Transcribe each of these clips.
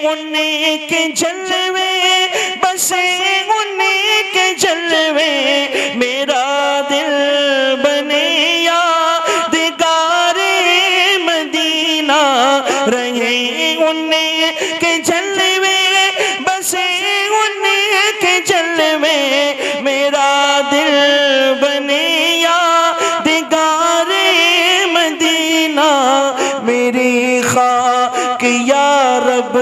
उन्हीं के जलवे, बसे उन्हीं के जलवे, मेरा दिल बने यादगारे मदीना रहे उन्हीं के जलवे, बसे उन्हीं के जलवे, मेरा दिल बने यादगारे मदीना। मेरी खाक या रब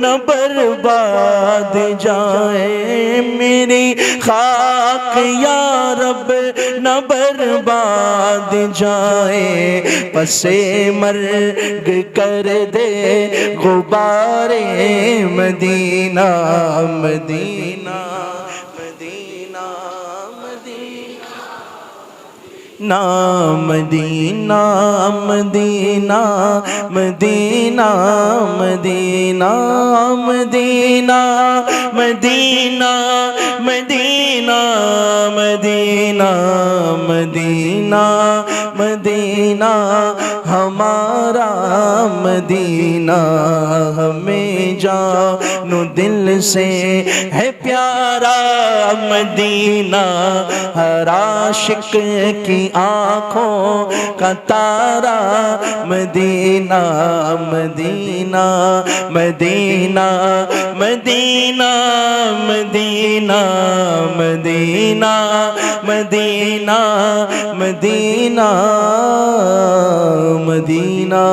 न बर्बाद जाए, मेरी खाक या रब न बर्बाद जाए, पसे मर्ग कर दे गुबारे Medina Medina Medina Medina Medina Medina Medina Medina Medina Medina Medina Medina Medina Medina हमारा मदीना, हमें जानो दिल से है प्यारा मदीना, हर आशिक की आँखों का तारा Medina Medina Medina Medina Medina Medina Medina Medina Medina.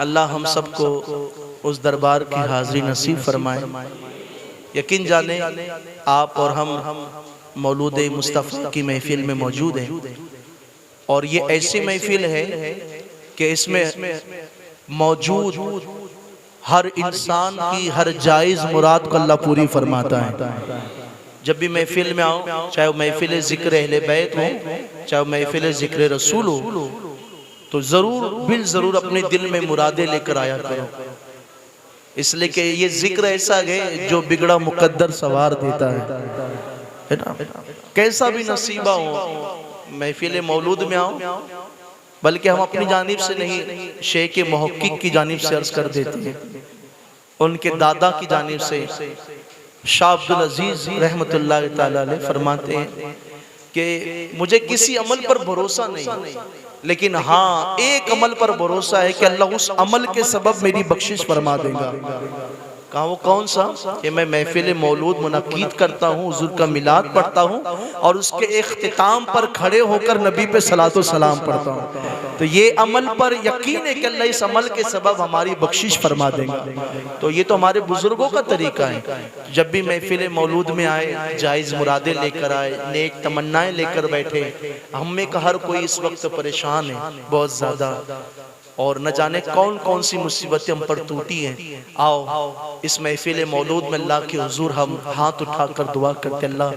Allah हम सबको उस दरबार की हाज़िरी नसीब फरमाए। यकीन जाने आप और हम मौलूद मुस्तफ़ा की महफिल में मौजूद हैं, और ये ऐसी महफिल है कि इसमें मौजूद हर इंसान की हर जायज़ मुराद को अल्लाह पूरी फरमाता है। जब भी महफिल में आओ, चाहे वो महफिल ज़िक्र अहले बैत हो, चाहे वो महफिल ज़िक्र रसूल हो, तो ज़रूर बिल ज़रूर अपने दिल में मुरादे लेकर आया करो, इसलिए कि ये जिक्र ऐसा है जो बिगड़ा मुकद्दर सवार देता है ना। कैसा भी नसीबा हो महफिल मौलूद में आओ, बल्कि हम अपनी जानिब से नहीं, शेख मुहक्किक की जानिब से अर्ज कर देते हैं, उनके दादा की जानिब से शाह अब्दुल अजीज रहमतुल्लाह ताला अलैह फरमाते हैं कि मुझे किसी अमल पर भरोसा नहीं, लेकिन हाँ एक अमल पर भरोसा है कि अल्लाह उस अमल के सबब मेरी बख्शिश फरमा देगा। कहा वो कौन सा? कि मैं महफिल मौलूद मुनक्कीद करता हूँ, हुज़ूर का मिलाद पढ़ता हूँ और उसके इख्तिताम पर खड़े होकर नबी पे सलातो सलाम पढ़ता हूँ। तो ये अमल पर यकीन है कि अल्लाह इस अमल के सबब हमारी बख्शिश फरमा देगा। तो ये तो हमारे बुजुर्गों का तरीका है, जब भी महफिल मौलूद में आए जायज़ मुरादे लेकर आए, नेक तमन्नाएं लेकर बैठे। हम में का हर कोई इस वक्त परेशान है बहुत ज़्यादा, और न जाने कौन कौन सी मुसीबतें हम पर टूटी हैं। आओ इस महफिल मौलूद में अल्लाह के हुजूर हम हाथ उठाकर दुआ करते, अल्लाह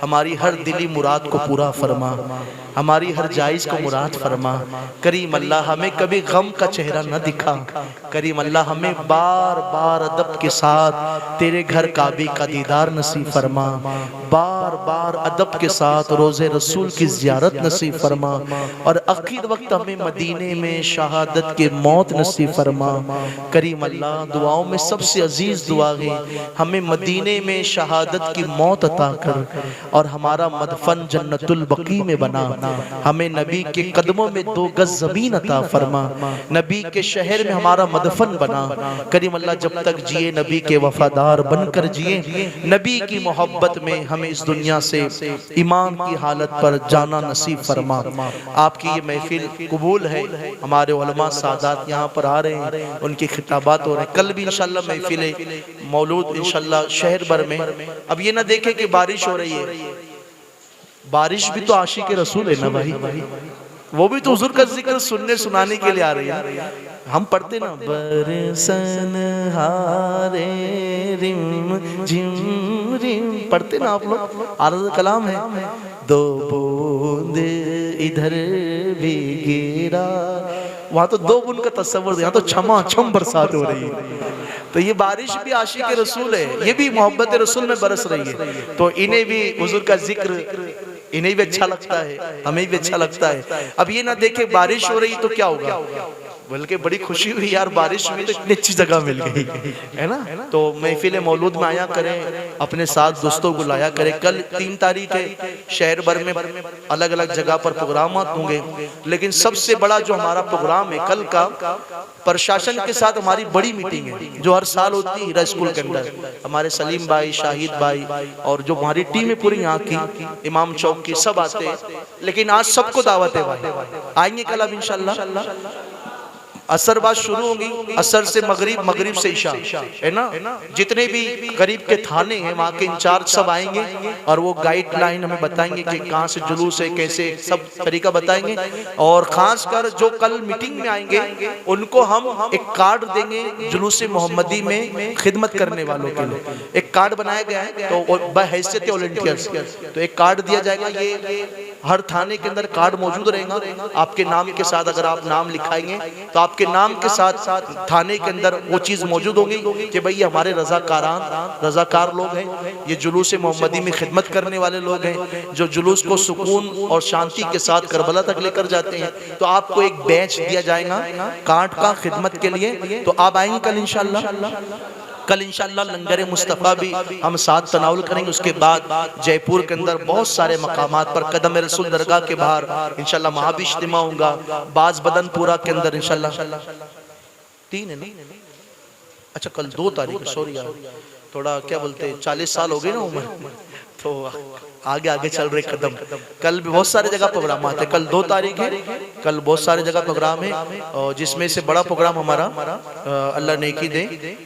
हमारी हर दिली मुराद को पूरा फरमा, हमारी हर जायज़ को मुराद फरमा। करीम अल्लाह हमें कभी गम का चेहरा न दिखा, करीम अल्लाह हमें बार बार अदब के साथ तेरे घर काबे का दीदार नसीब फरमा, बार बार अदब के साथ रोज़े रसूल की ज़ियारत नसीब फरमा, और आखिर वक्त हमें मदीने में शहादत के मौत नसीब फरमा। करीम अल्लाह दुआओं में सबसे अजीज दुआ है, हमें मदीने में शहादत की मौत अता कर और हमारा मदफन जन्नतुल बकी में बना। हमें नबी के कदमों में 2 गज ज़मीन अता फरमा, नबी के शहर में हमारा मदफन बना। करीम अल्लाह जब तक जिए नबी के वफादार बनकर जिए, नबी की मोहब्बत में हमें इस दुनिया से ईमान की हालत पर जाना नसीब फरमा। आपकी ये महफिल कबूल है, हमारे उलमा सादात यहाँ पर आ रहे हैं, उनकी खिताबात हो रहे हैं। कल भी इंशाल्लाह महफिल मौलूद इंशाल्लाह शहर भर में। अब ये ना देखे कि बारिश हो रही है, बारिश भी तो आशिक रसूल है ना भाई, वो भी तो हुजूर का जिक्र सुनने सुनाने के लिए आ रही है। हम पढ़ते ना बरसन हारे रिम झिम रिम, पढ़ते ना आप लोग, आरज़ कलाम है, 2 बूंद इधर भी गिरा, वहाँ तो 2 बूंद का तस्वर, यहाँ तो छमा छम बरसात हो रही है। तो ये बारिश भी आशिक रसूल है, ये भी मोहब्बत रसूल में बरस रही है। तो इन्हें भी हुजूर का जिक्र, इन्हें भी अच्छा लगता है, हमें भी अच्छा लगता है। अब ये ना देखे बारिश हो रही तो क्या होगा, बल्कि बड़ी खुशी हुई यार, बारिश में तो इतनी अच्छी जगह मिल गई है ना। तो महफिल मौलूद में आया करें, अपने साथ दोस्तों को लाया करें। कल 3 तारीख है, शहर भर में अलग अलग जगह पर प्रोग्राम होंगे, लेकिन सबसे बड़ा जो हमारा प्रोग्राम है कल का, प्रशासन के साथ हमारी बड़ी मीटिंग है जो हर साल होती है हीरा स्कूल के अंदर। हमारे सलीम भाई, शाहिद भाई और जो हमारी टीम है पूरी यहाँ की, इमाम चौक की, सब आते हैं। लेकिन आज सबको दावत है भाई, आएंगे कल अब इंशाल्लाह। असर बात शुरू होगी, असर से मगरिब, मगरिब से इशा, है ना। जितने भी गरीब के थाने हैं वहाँ के इंचार्ज सब आएंगे और वो गाइडलाइन हमें बताएंगे कि कहाँ से जुलूस है, कैसे, सब तरीका बताएंगे। और खासकर जो कल मीटिंग में आएंगे उनको हम एक कार्ड देंगे जुलूस मोहम्मदी में खिदमत करने वालों के लिए। एक कार्ड बनाया गया है, तो बहैसियत वॉलंटियर्स, तो एक कार्ड दिया जाएगा। ये हर थाने के अंदर कार्ड मौजूद रहेगा आपके नाम के साथ। अगर आप नाम लिखाएंगे तो आपके नाम के साथ थाने के अंदर वो चीज मौजूद होगी कि भाई ये हमारे रजाकार लोग हैं, ये जुलूस मोहम्मदी में खिदमत करने वाले लोग हैं, जो जुलूस को सुकून और शांति के साथ करबला तक लेकर जाते हैं। तो आपको एक बैच दिया जाएगा कार्ड का खिदमत के लिए। तो आप आएंगे कल इंशाल्लाह। कल इंशाल्लाह लंगर मुस्तफ़ा भी हम साथ तनाउल करेंगे। उसके बाद जयपुर के अंदर बहुत सारे मकामात पर कदम रसूल दरगाह के बाहर इंशाल्लाह वहाँ भी इज्तिमा होगा। बाज बदनपुरा के अंदर इंशाल्लाह 3 है ना, अच्छा कल 2 तारीख, सॉरी यार, थोड़ा क्या बोलते 40 साल हो गए ना उम्र, तो आगे आगे चल रहे कदम। कल भी बहुत सारे जगह प्रोग्राम आते हैं। कल 2 तारीख है, कल बहुत सारे जगह प्रोग्राम है, और जिसमें से बड़ा प्रोग्राम हमारा अल्लाह नेकी दे,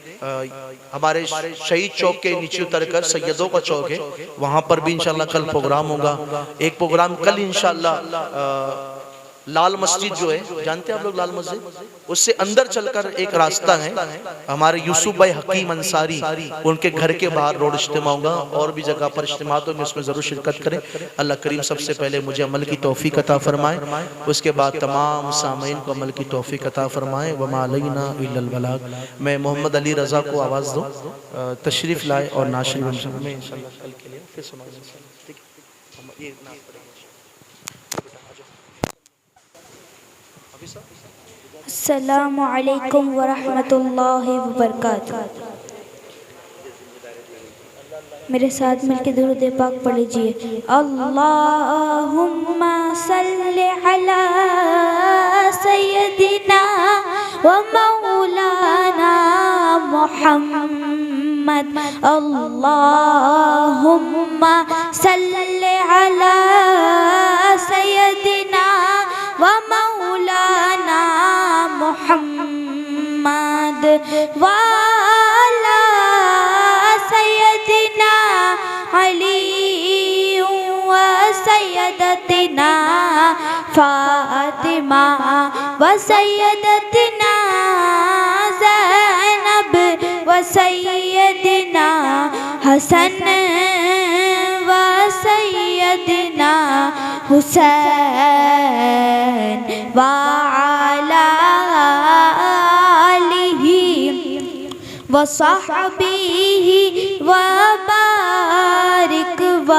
हमारे शहीद चौक के नीचे उतरकर सैयदों का चौक है, वहां पर भी इंशाल्लाह कल प्रोग्राम होगा। एक प्रोग्राम कल इंशाल्लाह लाल मस्जिद जो है, जानते हैं आप लोग लाल मस्जिद, उससे अंदर चलकर एक रास्ता है, हमारे यूसुफ भाई हकीम अंसारी उनके घर के बाहर रोड इज्तिमा होगा। और भी जगह पर इज्तिमात होंगे, उसमें जरूर शिरकत करें। अल्लाह करीम सबसे पहले मुझे अमल की तौफीक अता फरमाए, उसके बाद तमाम सामीन को अमल की तौफीक अता फरमाए। वमा अलैना इल्लल बलाग। मैं मोहम्मद अली रज़ा को आवाज़ दो, तशरीफ़ लाए और नाशरी में इंशाल्लाह कल के लिए फिर सुनाएंगे। अस्सलामु अलैकुम वरहमतुल्लाहि वबरकातुहू। मेरे साथ मिलके दुरूद पाक पढ़ लीजिए। अल्लाहुम्मा सल्लि अला सय्यदिना व मौलाना मुहम्मद। अल्लाहुम्मा सल्लि अला सय्यदिना व मौलाना मुहम्मद वाला सय्यदिना अली व सय्यदतिना फातिमा व सय्यदतिना ज़ैनब व सय्यदिना हसन व सय्यदिना हुसैन व अला व सहबिही व बारिक व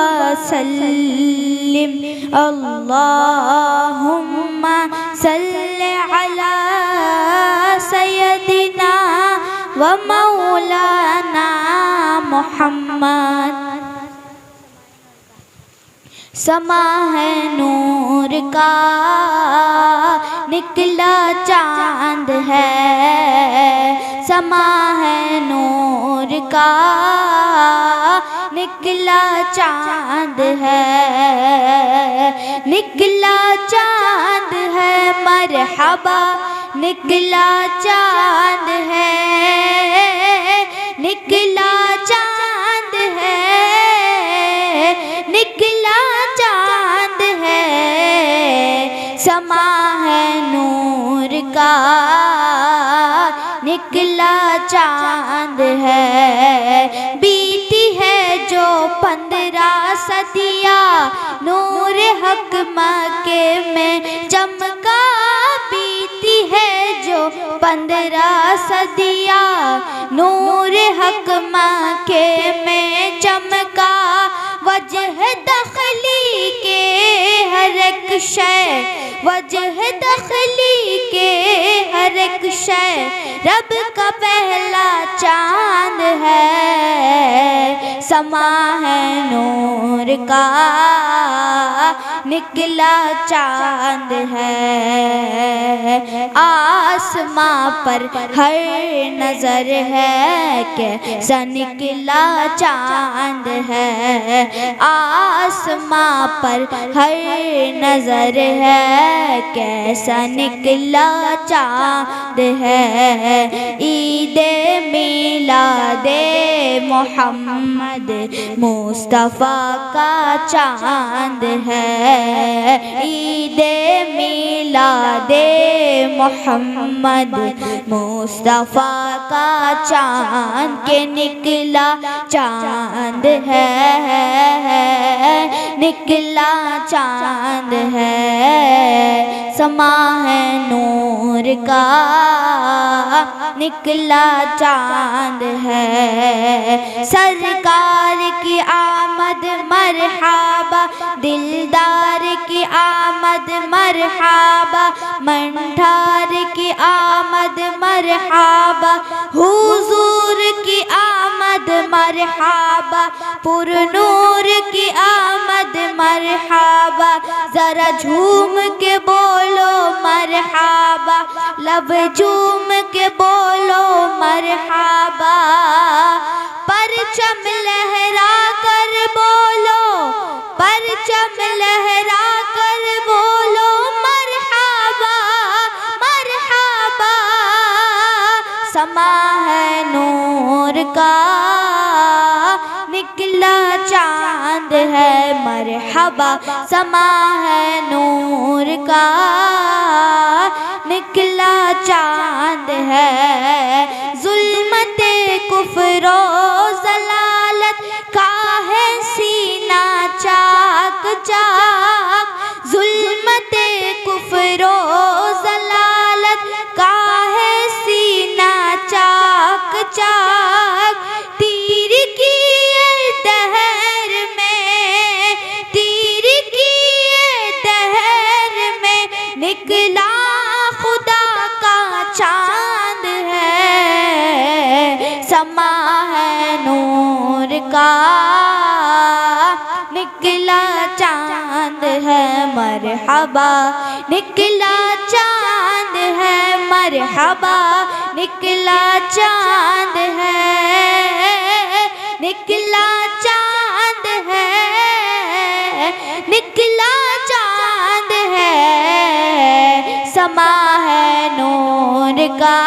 सल्लिम। अल्लाहुम्मा सल्लि अला सय्यदिना व मौलाना मुहम्मद। समा है नूर का निकला चांद है, समा है नूर का निकला चांद है, निकला चांद है मरहबा, निकला चांद है, निकला चांद है, निकला चांद है। समा है नूर का निकला चांद है। बीती है जो 15 सदियाँ नूर हक मक्के में चमका। बीती है जो 15 सदियाँ नूर हक मक्के में चमका। वजह दखली के हर एक शय, वजह दखली के हर शय रब का पहला चांद है, समा है नूर का निकला चांद है। आसमां पर हर नजर है कैसा निकला चांद है, आसमां पर हर नजर है कैसा निकला चांद है। ईदे मिलादे मोहम्मद मुस्तफ़ा का चांद है, ईदे मिलादे मोहम्मद मुस्तफ़ा का चांद के निकला चांद है, निकला चांद है। समा है नूर का निकला चांद है। सरकार की आमद मरहबा, दिलदार की आमद मरहबा, मंठार की आमद मरहबा, हुजूर की आमद मरहबा, पुरनूर की आमद मरहबा। जरा झूम के बोलो मरहबा, लब झूम के बोलो मरहबा, परचम लहरा कर बोलो, परचम लहरा कर बोलो मरहबा, मरहबा। समा है नूर का निकला चांद है, मरहबा। समा है नूर का निकला चांद है। जुल्मते कुफ्रो जलालत का है सीना चाक चाक, जुल्मते कुफ्रो जलालत का है सीना चाक चाक। तीर की दहर में, तीर की दहर में निकला खुदा का चांद है। समा है नूर का निकला चांद है, मरहबा। निकला चांद है, मरहबा। निकला चांद है, निकला चांद है, निकला चांद है। समा है नूर का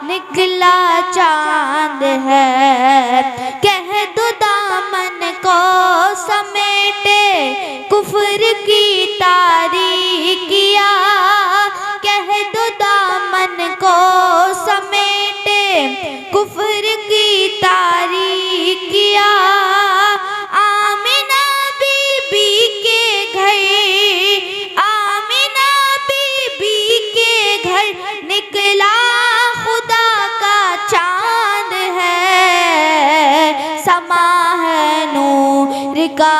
निकला चांद है। कह दो दामन को समेटे कुफ्र की तारीकिया, कह दो दामन को समेटे कुफ्र की तारीकिया। आमिना बीबी के घर, आमिना बीबी के घर निकला खुदा का चांद है। समा है नूर का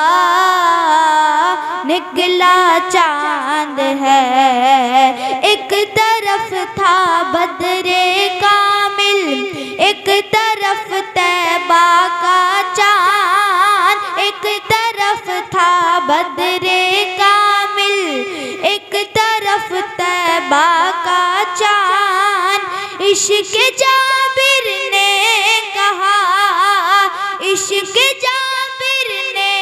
निकला चांद है। एक तरफ था बदरे कामिल, एक तरफ तैबा का चांद, एक तरफ था बदरे कामिल, एक तरफ तैबा का चांद। इश्क जाबिर ने कहा, इश्क जाबिर ने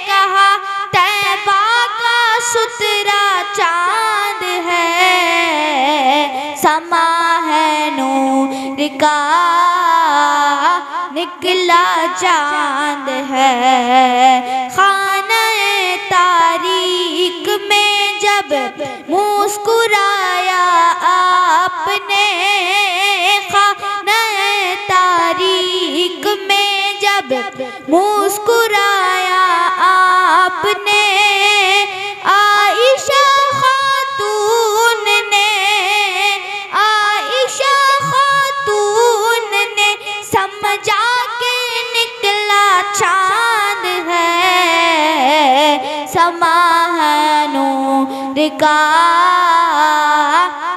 कहा, तैबा का सुतरा चांद है। समा है नूर का निकला चांद है। खाने तारीक में जब मुस्कुराया आपने, खाने तारीक में जब मुस्कुराया आपने, आयशा खातून ने, आयशा खातून ने समझा के निकला चांद है। समा है नूर का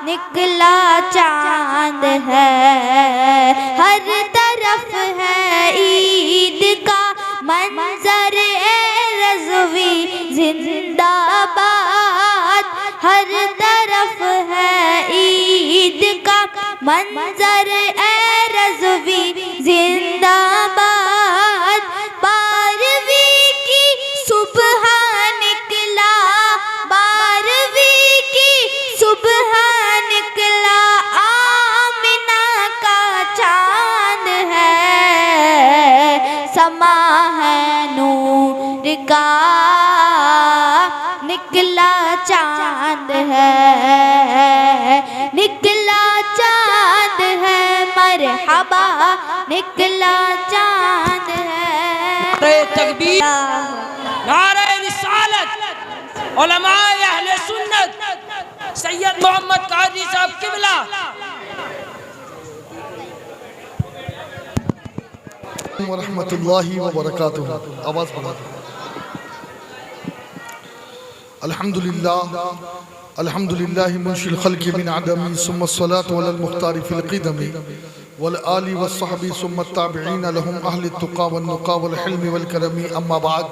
निकला चांद है, हर तरफ है ईद का मंजर ए रज़वी जिंदाबाद, हर तरफ है ईद का मंजर ए रज़वी जिंदाबाद। 12वीं की सुबह निकला, 12वीं की सुबह निकला, आमिना का चांद है, समा है नूर का निकला चांद है, निकला चांद है, मरहबा निकला चांद है। नारे तकबीर, नारे रिसालत, उलमाए अहले सुन्नत, सैयद मोहम्मद कादरी साहब किबला। वरहमतुल्लाहि वबरकातुहू। आवाज़ बढ़ा। अल्हम्दुलिल्लाह अल्हम्दुलिल्लाहि मुंशिल खल्क़ि मिन अदमी सुम्मा अस्सलातु अलल मुख्तारि फिल क़िदमी वल आलि वस्सहबि सुम्मा ताबिईन लहुम अहलि तुक़ा वन नुक़ा वल हिल्मि वल करमी अम्मा बाद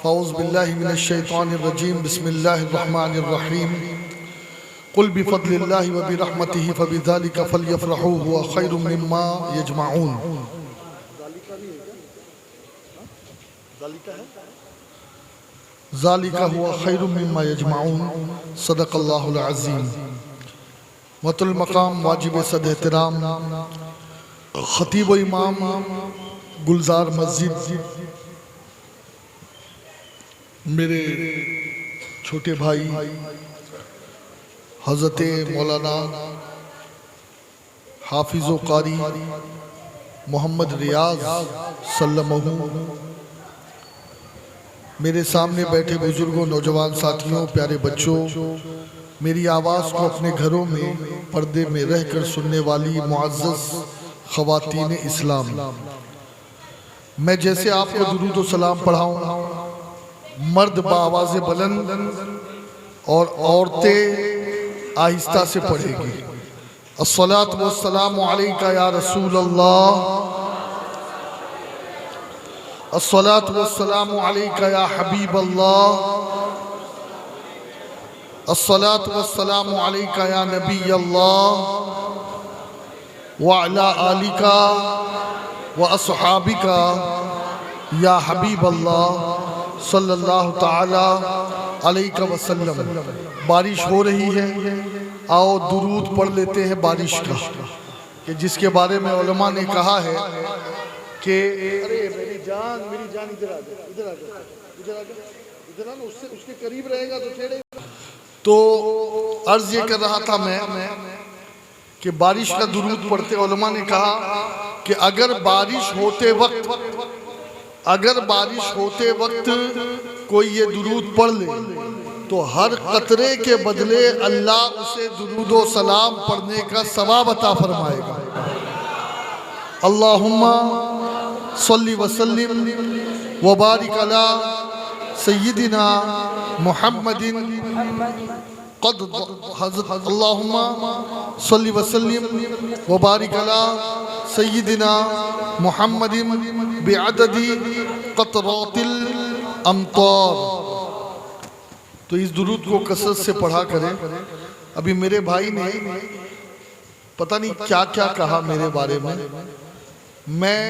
फ़अऊज़ु बिल्लाहि मिनश शैतानिर रजीम बिस्मिल्लाहिर रहमानिर रहीम क़ुल बिफ़ज़्लिल्लाहि व बिरहमतिहि फ़बिज़ालिका फ़ल्यफ़रहू हुवा ख़ैरुम मिम्मा यजमऊन। ज़ालिका हुआ खैरुम मिम्मा यजमऊन। सदक़ल्लाहुल अज़ीम। मुअत्तल मक़ाम वाजिब सद एहतराम ख़तीब व इमाम गुलजार मस्जिद, मेरे छोटे भाई हज़रत मौलाना हाफिज़ व कारी मोहम्मद रियाज़ सल्लमहु, मेरे सामने बैठे बुजुर्गों, नौजवान साथियों, प्यारे बच्चों, मेरी आवाज़ को अपने घरों में पर्दे में रहकर सुनने वाली मुअज़्ज़ज़ ख़वातीन इस्लाम, मैं जैसे आपको दुरूद व सलाम पढ़ाऊँ, मर्द बाआवाज़ बुलंद और औरतें आहिस्ता से पढ़ेगी। अस्सलातु वस्सलामु अलैका या रसूल अल्लाह, अस्सलातु वस्सलामु अलैका या हबीब अल्लाह, अस्सलातु वस्सलामु अलैका या नबी अल्लाह व अला आलिका व अस्हाबिका या हबीब अल्लाह सल्लल्लाहु ताला अलैहि वसल्लम। बारिश हो रही है, आओ दुरूद पढ़ लेते हैं बारिश का, कि जिसके बारे में उलमा ने कहा है कि अरे मेरी जान इधर आ जा, इधर आ जा, इधर आ जा, इधर आ ना, उससे उसके करीब रहेगा तो छेड़े। तो अर्ज ये कर रहा था मैं कि बारिश का दुरूद पढ़ते उलमा ने कहा कि अगर बारिश होते वक्त कोई ये दुरूद पढ़ ले तो हर कतरे के बदले अल्लाह उसे दुरूद व सलाम पढ़ने का सवाब अता फरमाएगा। अल्लाहुम्मा सल्ली व सल्लिम व बारिक अला सय्यिदिना मुहम्मदिन क़द अल्लाहुम्मा सल्ली व सल्लिम व बारिक अला सय्यिदिना मुहम्मदिन बिअददी क़तरातिल अमतार। तो इस दुरूद को कसरत से पढ़ा करें। अभी मेरे भाई ने पता नहीं क्या क्या कहा मेरे बारे में। मैं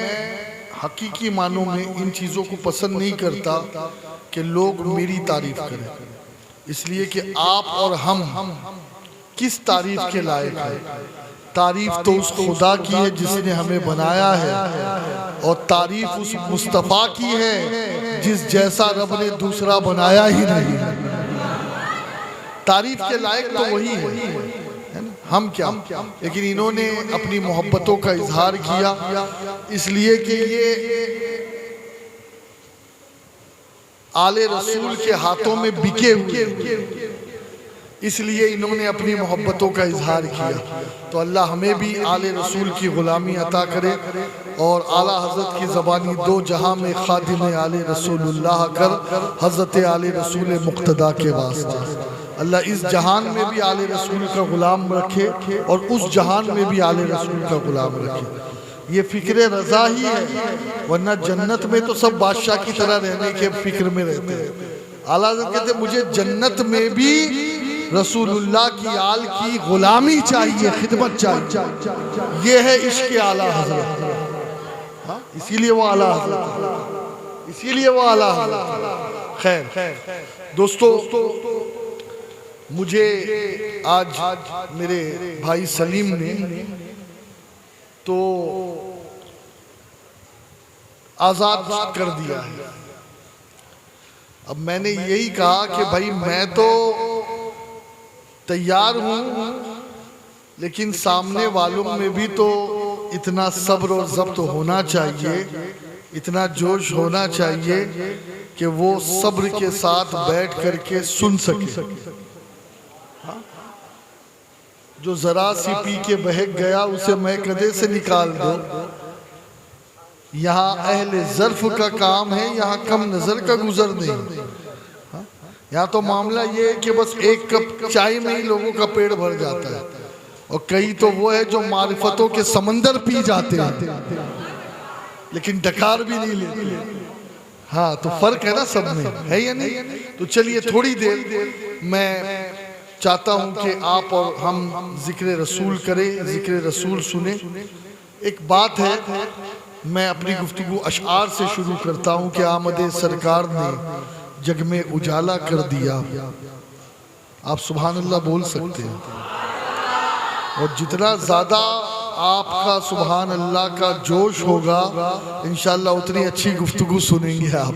हकीकी मानों में इन चीज़ों को पसंद नहीं करता कि लोग मेरी तारीफ करें, इसलिए कि आप और हम किस तारीफ के लायक हैं। तारीफ तो उस खुदा की है जिसने हमें बनाया है, और तारीफ उस मुस्तफ़ा की है जिस जैसा रब ने दूसरा बनाया ही नहीं। तारीफ के लायक तो वही है ना, हम क्या। लेकिन इन्होंने अपनी मोहब्बतों का इजहार किया, इसलिए कि ये आले रसूल के हाथों में बिके हुए, इसलिए इन्होंने अपनी मोहब्बतों का इजहार किया। तो अल्लाह हमें भी आले रसूल की ग़ुलामी अता करे और आला हज़रत की ज़बानी दो जहां में खादिम आले रसूलुल्लाह कर हज़रत आले रसूल मुक़्तदा के वास्ते। अल्लाह इस जहान में भी आले रसूल का गुलाम रखे और उस जहान में भी आले रसूल का गुलाम रखे। ये फिक्र रजा ही है, वरना जन्नत में तो सब बादशाह की तरह रहने के फिक्र में रहते हैं। आला हज़रत कहते मुझे जन्नत में भी रसूलुल्लाह की आल की गुलामी चाहिए, खिदमत चाहिए। ये है इश्क़ आला हज़रत, इसीलिए वो आला हज़रत, इसीलिए वो आला हज़रत। खैर दोस्तों, मुझे आज मेरे भाई सलीम ने तो आज़ाद कर दिया है। अब मैंने यही कहा कि भाई मैं तो तैयार हूं, लेकिन सामने वालों में भी तो इतना सब्र और ज़ब्त होना चाहिए, इतना जोश होना चाहिए कि वो सब्र के साथ बैठ करके सुन सके। जो जरा सी पी के बहक गया उसे मैं कदे से निकाल दो। यहाँ अहले ज़र्फ का काम है, यहाँ कम नजर का गुजर नहीं। यहाँ तो मामला ये है कि बस एक कप चाय में ही लोगों का पेट भर जाता है, और कई तो वो है जो मारिफतों के समंदर पी जाते हैं लेकिन डकार भी नहीं लेते। हाँ, तो फर्क है ना सब में, है या नहीं? तो चलिए थोड़ी देर मैं चाहता हूं कि आप और हम जिक्र रसूल करें, जिक्र रसूल सुने। एक बात है, मैं अपनी गुफ्तगू अशआर से शुरू करता हूं कि आमद सरकार ने जग में उजाला कर दिया। आप सुभान अल्लाह बोल सकते हैं, और जितना ज़्यादा आपका सुभान अल्लाह का जोश होगा इंशाअल्लाह उतनी अच्छी गुफ्तगू सुनेंगे आप।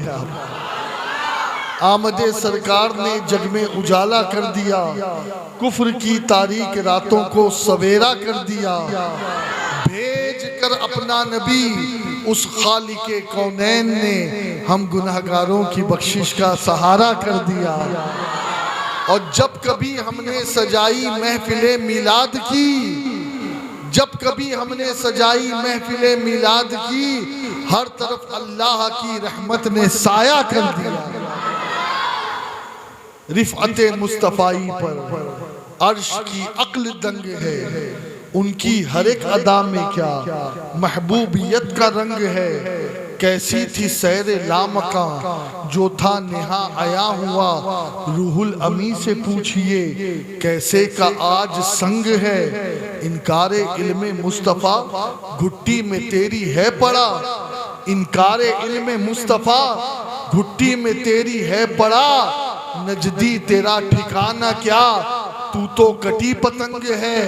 आमद सरकार ने जग में उजाला कर दिया, कुफ्र की तारीक रातों को सवेरा कर दिया, भेज कर अपना नबी उस खालिके कौनैन ने हम गुनहगारों की बख्शिश का सहारा कर दिया। और जब कभी हमने सजाई महफिले मिलाद की, जब कभी हमने सजाई महफिले मिलाद की, हर तरफ अल्लाह की रहमत ने साया कर दिया। रिफ़अते मुस्तफ़ाई पर अर्श की अक्ल दंग है, उनकी हर एक अदा में क्या महबूबियत का रंग है। कैसी थी सैरे लामका जो था नेहा आया हुआ, रूहुल अमी से पूछिए कैसे का आज संग है। इनकारे इल्मे मुस्तफ़ा घुट्टी में तेरी है पड़ा, इनकारे इल्मे मुस्तफ़ा घुट्टी में तेरी है पड़ा। नजदी तेरा ठिकाना क्या, तू तो कटी पतंग है।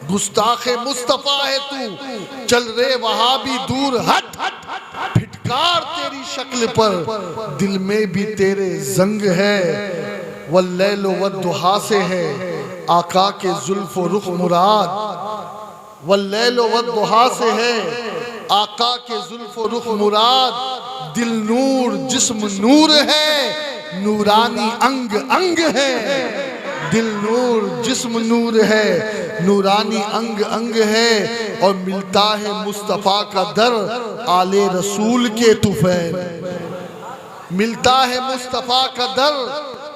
गुस्ताखे मुस्तफा है तू, चल रे वहां भी दूर हट। फिटकार तेरी शक्ल पर दिल में भी तेरे जंग है। वल्लैलो वद्दुहा से है आका के जुल्फ रुख मुराद, वल्लैलो वद्दुहा से है आका के जुल्फ रुख मुराद। दिल नूर जिस्म नूर है, नूरानी अंग अंग है। दिल नूर जिस्म नूर है, नूरानी अंग अंग है। और मिलता है मुस्तफ़ा का दर आले रसूल के तुफैल, मिलता है मुस्तफ़ा का दर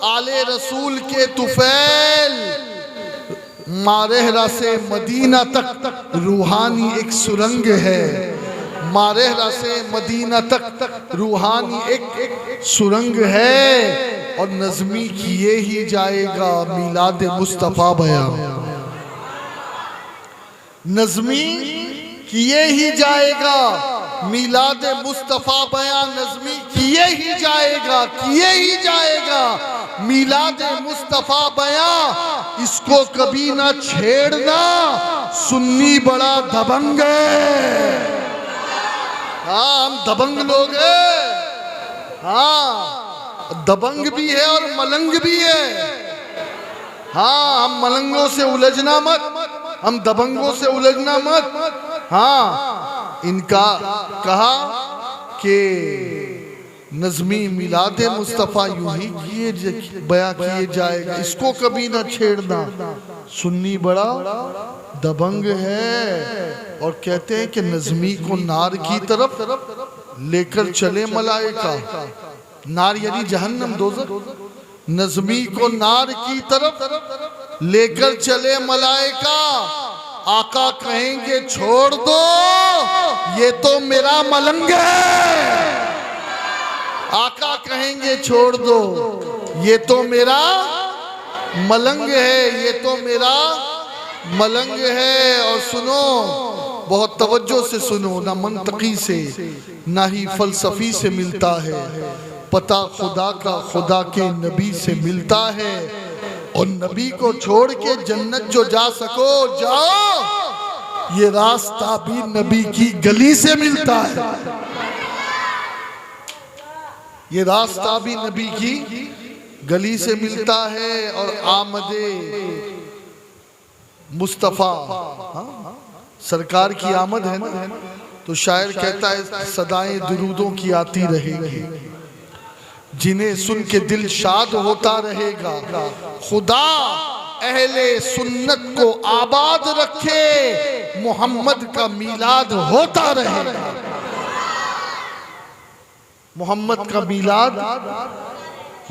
आले रसूल के तुफैल। मारेहरा से मदीना तक रूहानी एक सुरंग है, मारेहरा से मदीना तक रूहानी एक सुरंग है। और नज़मी किए ही जाएगा मिलाद मुस्तफ़ा बयां, नज़मी किए ही जाएगा मिलाद मुस्तफ़ा बयां। नज़मी किए ही जाएगा, किए ही जाएगा मिलाद मुस्तफ़ा बयां। इसको कभी ना छेड़ना, सुन्नी बड़ा दबंग है। हाँ, हम दबंग लोग हैं। हाँ, दबंग भी है और मलंग भी है। हाँ, हम मलंगों से उलझना मत, हम दबंगों से उलझना मत। हाँ, इनका कहा कि नज़मी मिलाद मुस्तफ़ा यूं ही बयां किए जाएगा, इसको कभी ना छेड़ना, सुन्नी बड़ा दबंग है। और कहते हैं कि नज़मी को नार की तरफ लेकर चले मलाइका। नार यानी जहन्नम, दोज़ख। नज़मी को नार की तरफ लेकर चले मलाइका। आका कहेंगे छोड़ दो, ये तो मेरा मलंग है। आका कहेंगे छोड़ दो, ये तो मेरा मलंग है, ये तो मेरा मलंग है। और सुनो, बहुत तवज्जो से सुनो, ना मंतकी से ना ही फलसफी से मिलता है, पता खुदा का खुदा के नबी से मिलता है। और नबी को छोड़ के जन्नत जो जा सको जाओ, ये रास्ता भी नबी की गली से मिलता है। ये रास्ता भी नबी की गली से मिलता है। और आमदे मुस्तफ़ा, सरकार की आमद है ना, तो शायर कहता है सदाएं दुरूदों की आती रहेगी, जिन्हें सुन के दिल शाद होता रहेगा। खुदा अहले सुन्नत को आबाद रखे, मोहम्मद का मीलाद होता रहेगा। मोहम्मद का मीलाद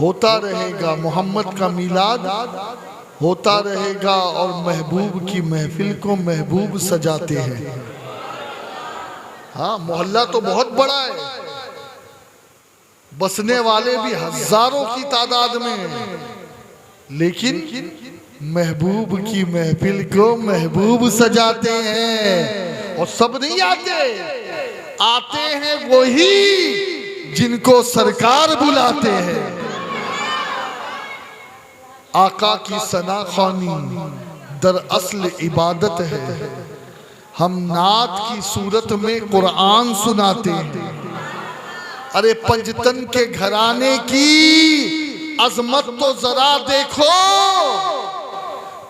होता रहेगा, मोहम्मद का मीलाद होता रहेगा। और महबूब की महफिल को महबूब सजाते हैं। हाँ, मोहल्ला तो बहुत बड़ा है, बसने वाले भी हजारों की तादाद में हैं, लेकिन महबूब की महफिल को महबूब सजाते हैं। और सब नहीं आते, आते हैं वही जिनको सरकार बुलाते हैं। आका की सना ख़्वानी दरअसल इबादत है। हम नात की सूरत में कुरान सुनाते हैं। अरे पंजतन के घराने की अजमत तो जरा देखो,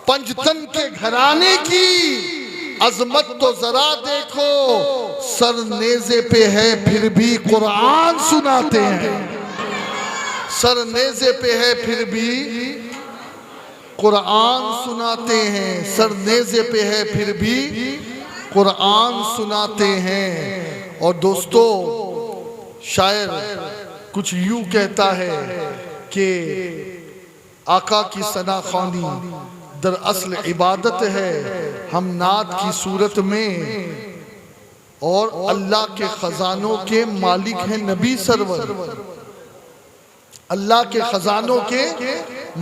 पंजतन के घराने की अजमत तो जरा देखो। सर नेज़े पे है फिर भी कुरान सुनाते हैं। सर नेज़े पे है फिर भी कुरान सुनाते हैं। सर नेज़े पे है फिर भी कुरान सुनाते हैं। और दोस्तों, शायर कुछ यूं कहता है कि आका की सना ख़्वानी दरअसल इबादत है। हम नात की सूरत में और अल्लाह के खजानों के मालिक हैं नबी सरवर। अल्लाह के खजानों के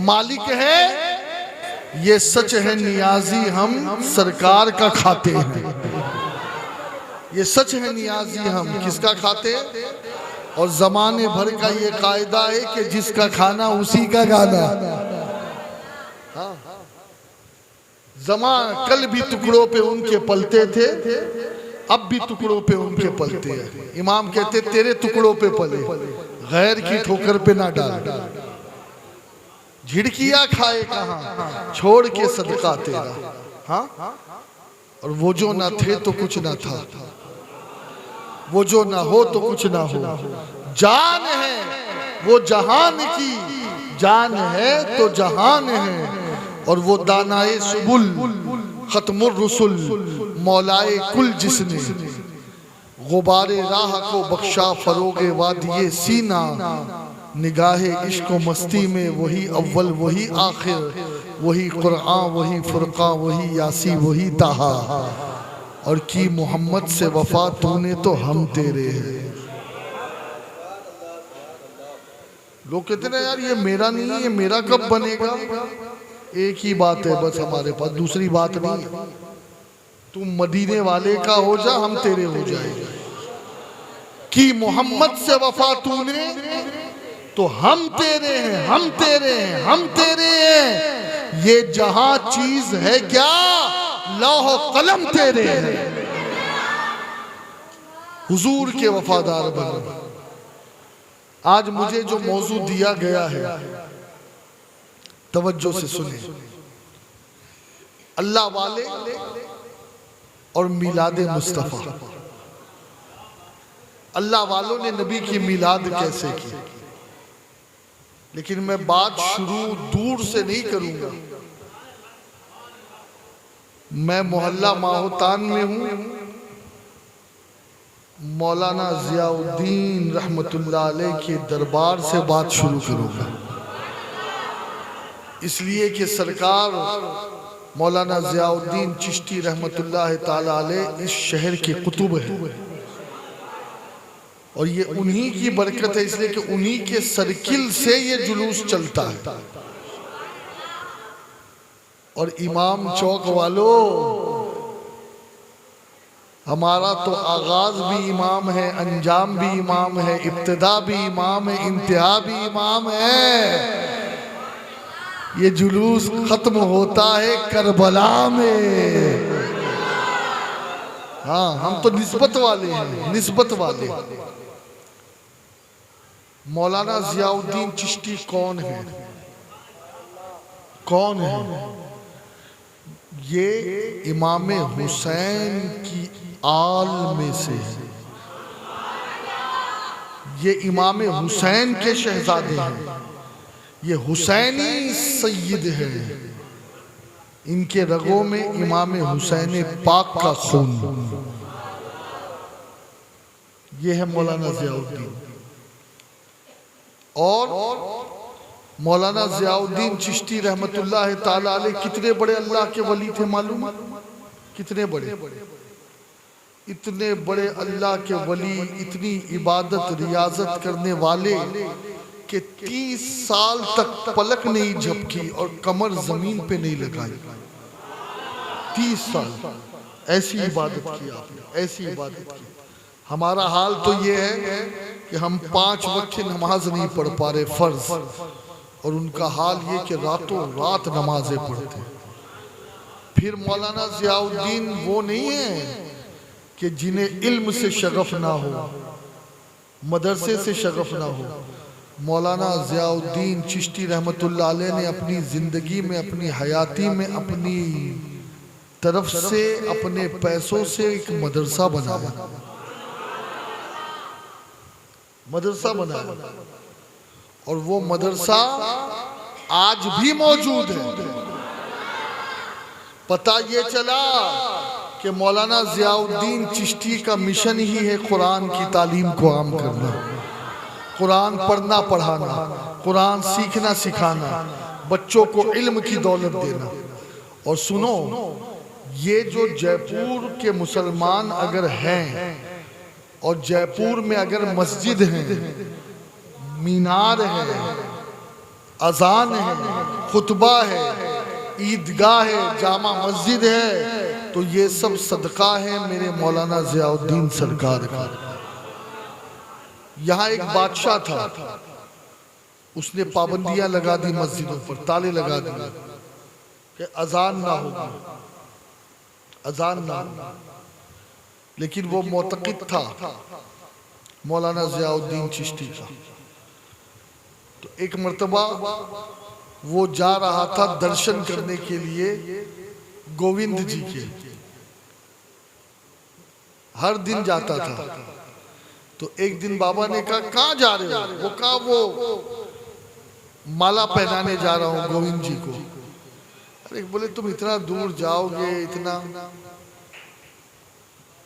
मालिक है, ये सच है नियाजी हम सरकार का खाते हैं। ये सच है नियाजी हम किसका खाते हैं। और जमाने भर का ये कायदा है कि जिसका खाना उसी का गाना। हाँ, कल भी टुकड़ों पे उनके पलते थे, अब भी टुकड़ों पे उनके पलते हैं। इमाम कहते तेरे टुकड़ों पे पले, गैर की ठोकर पे ना डाल। झिड़कियां खाए कहाँ, छोड़ के सदका तेरा। हाँ, और वो जो ना थे तो कुछ ना था, वो जो ना हो तो कुछ ना हो। जान है वो जहान की, जान है तो जहान है। और वो दानाए सुबुल खत्मुर रसुल मौलाए कुल जिसने गुबारे राह को बख्शा फरोगे वादिये सीना। निगाहे इश्क मस्ती में वही अव्वल वही आखिर, वही कुरान वही फुरकान वही यासी वही ताहा। और की मोहम्मद से वफा तूने तो हम तेरे हैं। लोग कहते ना यार ये मेरा नहीं है, ये मेरा कब बनेगा। एक ही बात है बस हमारे पास, दूसरी बात नहीं है। तू मदीने वाले का हो जा, हम तेरे हो जाएंगे। कि मोहम्मद से वफा तूने तो हम तेरे हैं, हम तेरे हैं, हम तेरे हैं। ये जहां चीज है क्या, लौह कलम तेरे हैं। हुजूर के वफादार बनो। आज मुझे जो मौजू दिया गया है तवज्जो से सुने। अल्लाह वाले और मिलाद मुस्तफ़ा। अल्लाह वालों ने नबी की मिलाद कैसे की, लेकिन मैं बात शुरू दूर से नहीं करूंगा। मैं मोहल्ला माहोतान में हूँ। मौलाना ज़ियाउद्दीन रहमतुल्लाह अलैह के दरबार से बात शुरू करूंगा। इसलिए कि सरकार मौलाना ज़ियाउद्दीन चिश्ती रहमतुल्लाह ताला अलैह इस शहर के कुतुब है और ये उन्हीं की बरकत है, इसलिए कि उन्हीं के सर्किल से ये जुलूस चलता है। और इमाम चौक वालों, हमारा तो आगाज भी इमाम है, अंजाम भी इमाम है, इब्तिदा भी इमाम है, इंतहा भी इमाम है। ये जुलूस खत्म होता है करबला में। हाँ, हम तो निस्बत वाले हैं, निस्बत वाले। मौलाना ज़ियाउद्दीन चिश्ती कौन है? कौन है? ये इमाम हुसैन की आल में से है। ये इमाम हुसैन के शहजादे हैं। ये हुसैनी सैयद है। इनके रगों में इमाम हुसैन पाक का खून। ये है मौलाना ज़ियाउद्दीन। और मौलाना ज़ियाउद्दीन चिश्ती रहमतुल्लाह ताला अलैह कितने बड़े अल्लाह के वली थे मालूम? कितने बड़े? इतने बड़े अल्लाह के वली, इतनी इबादत रियाजत करने वाले कि 30 साल तक पलक नहीं झपकी और कमर जमीन पे नहीं लगाई। 30 साल ऐसी इबादत की आपने, ऐसी इबादत की। हमारा हाल तो ये है कि हम 5 वक्त की नमाज नहीं पढ़ पा रहे फर्ज, और उनका हाल ये कि रातों रात नमाजें पढ़ते। फिर मौलाना ज़ियाउद्दीन वो नहीं है कि जिन्हें इल्म से शगफ ना हो, मदरसे से शगफ ना हो। मौलाना ज़ियाउद्दीन चिश्ती रहमतुल्लाह अलैह ने अपनी ज़िंदगी में, अपनी हयाती में, अपनी तरफ से, अपने पैसों से एक मदरसा बनाया। मदरसा बनाया और वो मदरसा आज भी मौजूद है। पता ये चला कि मौलाना ज़ियाउद्दीन चिश्ती का मिशन ही है कुरान की तालीम को आम करना, कुरान पढ़ना पढ़ाना, कुरान सीखना सिखाना, बच्चों को इल्म की दौलत देना। और सुनो, ये जो जयपुर के मुसलमान अगर हैं और जयपुर में अगर मस्जिद है, मीनार है, अजान है, खुतबा है, ईदगाह है, जामा मस्जिद है, तो ये सब सदका है मेरे मौलाना ज़ियाउद्दीन सरकार का। यहाँ एक बादशाह था, उसने पाबंदियां लगा दी मस्जिदों पर, ताले लगा दिए कि अजान ना होगी, अजान ना होगी। लेकिन वो मोतक़िद था मौलाना ज़ियाउद्दीन चिश्ती का। तो एक मर्तबा वो जा रहा था दर्शन करने के लिए गोविंद जी के, हर दिन जाता था। तो एक दिन बाबा ने कहा, कहाँ जा रहे हो? वो कहा, वो माला पहनाने जा रहा हूँ गोविंद जी को। अरे बोले, तुम इतना दूर जाओगे, इतना,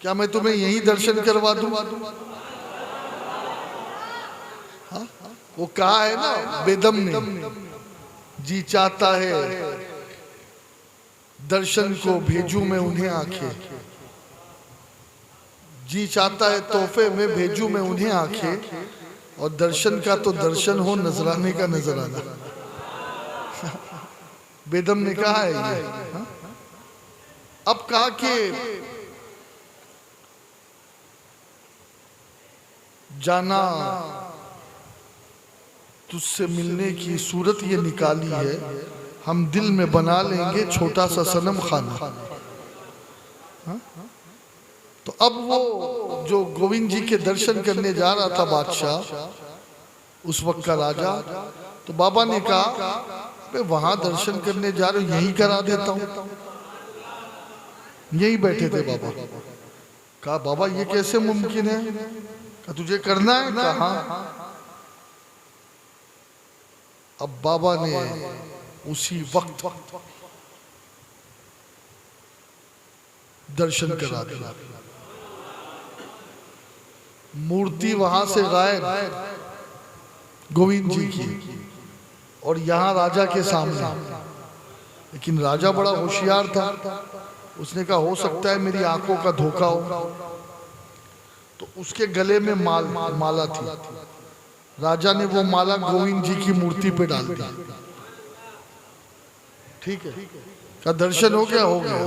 क्या मैं तुम्हें यही दर्शन करवा दूं? हाँ? वो कहा है ना बेदम ने, जी चाहता है दर्शन को भेजूं मैं उन्हें आंखें, जी चाहता है तोहफे में भेजूं मैं उन्हें आंखें, और दर्शन का तो दर्शन हो, नजराने का नजराना। बेदम ने कहा है ये। हाँ? अब कहा कि जाना तुझसे मिलने की सूरत ये निकाली है, हम दिल में बना लेंगे छोटा सा सनम खाना। हाँ? तो अब वो जो गोविंद जी के दर्शन करने जा रहा था बादशाह, उस वक्त का राजा, तो बाबा ने कहा, वहां दर्शन करने जा रहे हो, यही करा देता हूं। यही बैठे थे बाबा। कहा, बाबा ये कैसे मुमकिन है? कहा, तुझे करना है? कहा, अब बाबा ने उसी वक्त दर्शन करा दिया। मूर्ति वहां से गायब गोविंद जी की, और यहाँ राजा के सामने। लेकिन राजा बड़ा होशियार था, उसने कहा हो सकता है मेरी आंखों का धोखा हो। तो उसके गले में माला थी। राजा ने वो माला गोविंद जी की मूर्ति पे डाल दी। ठीक है, का दर्शन हो गया, हो गया।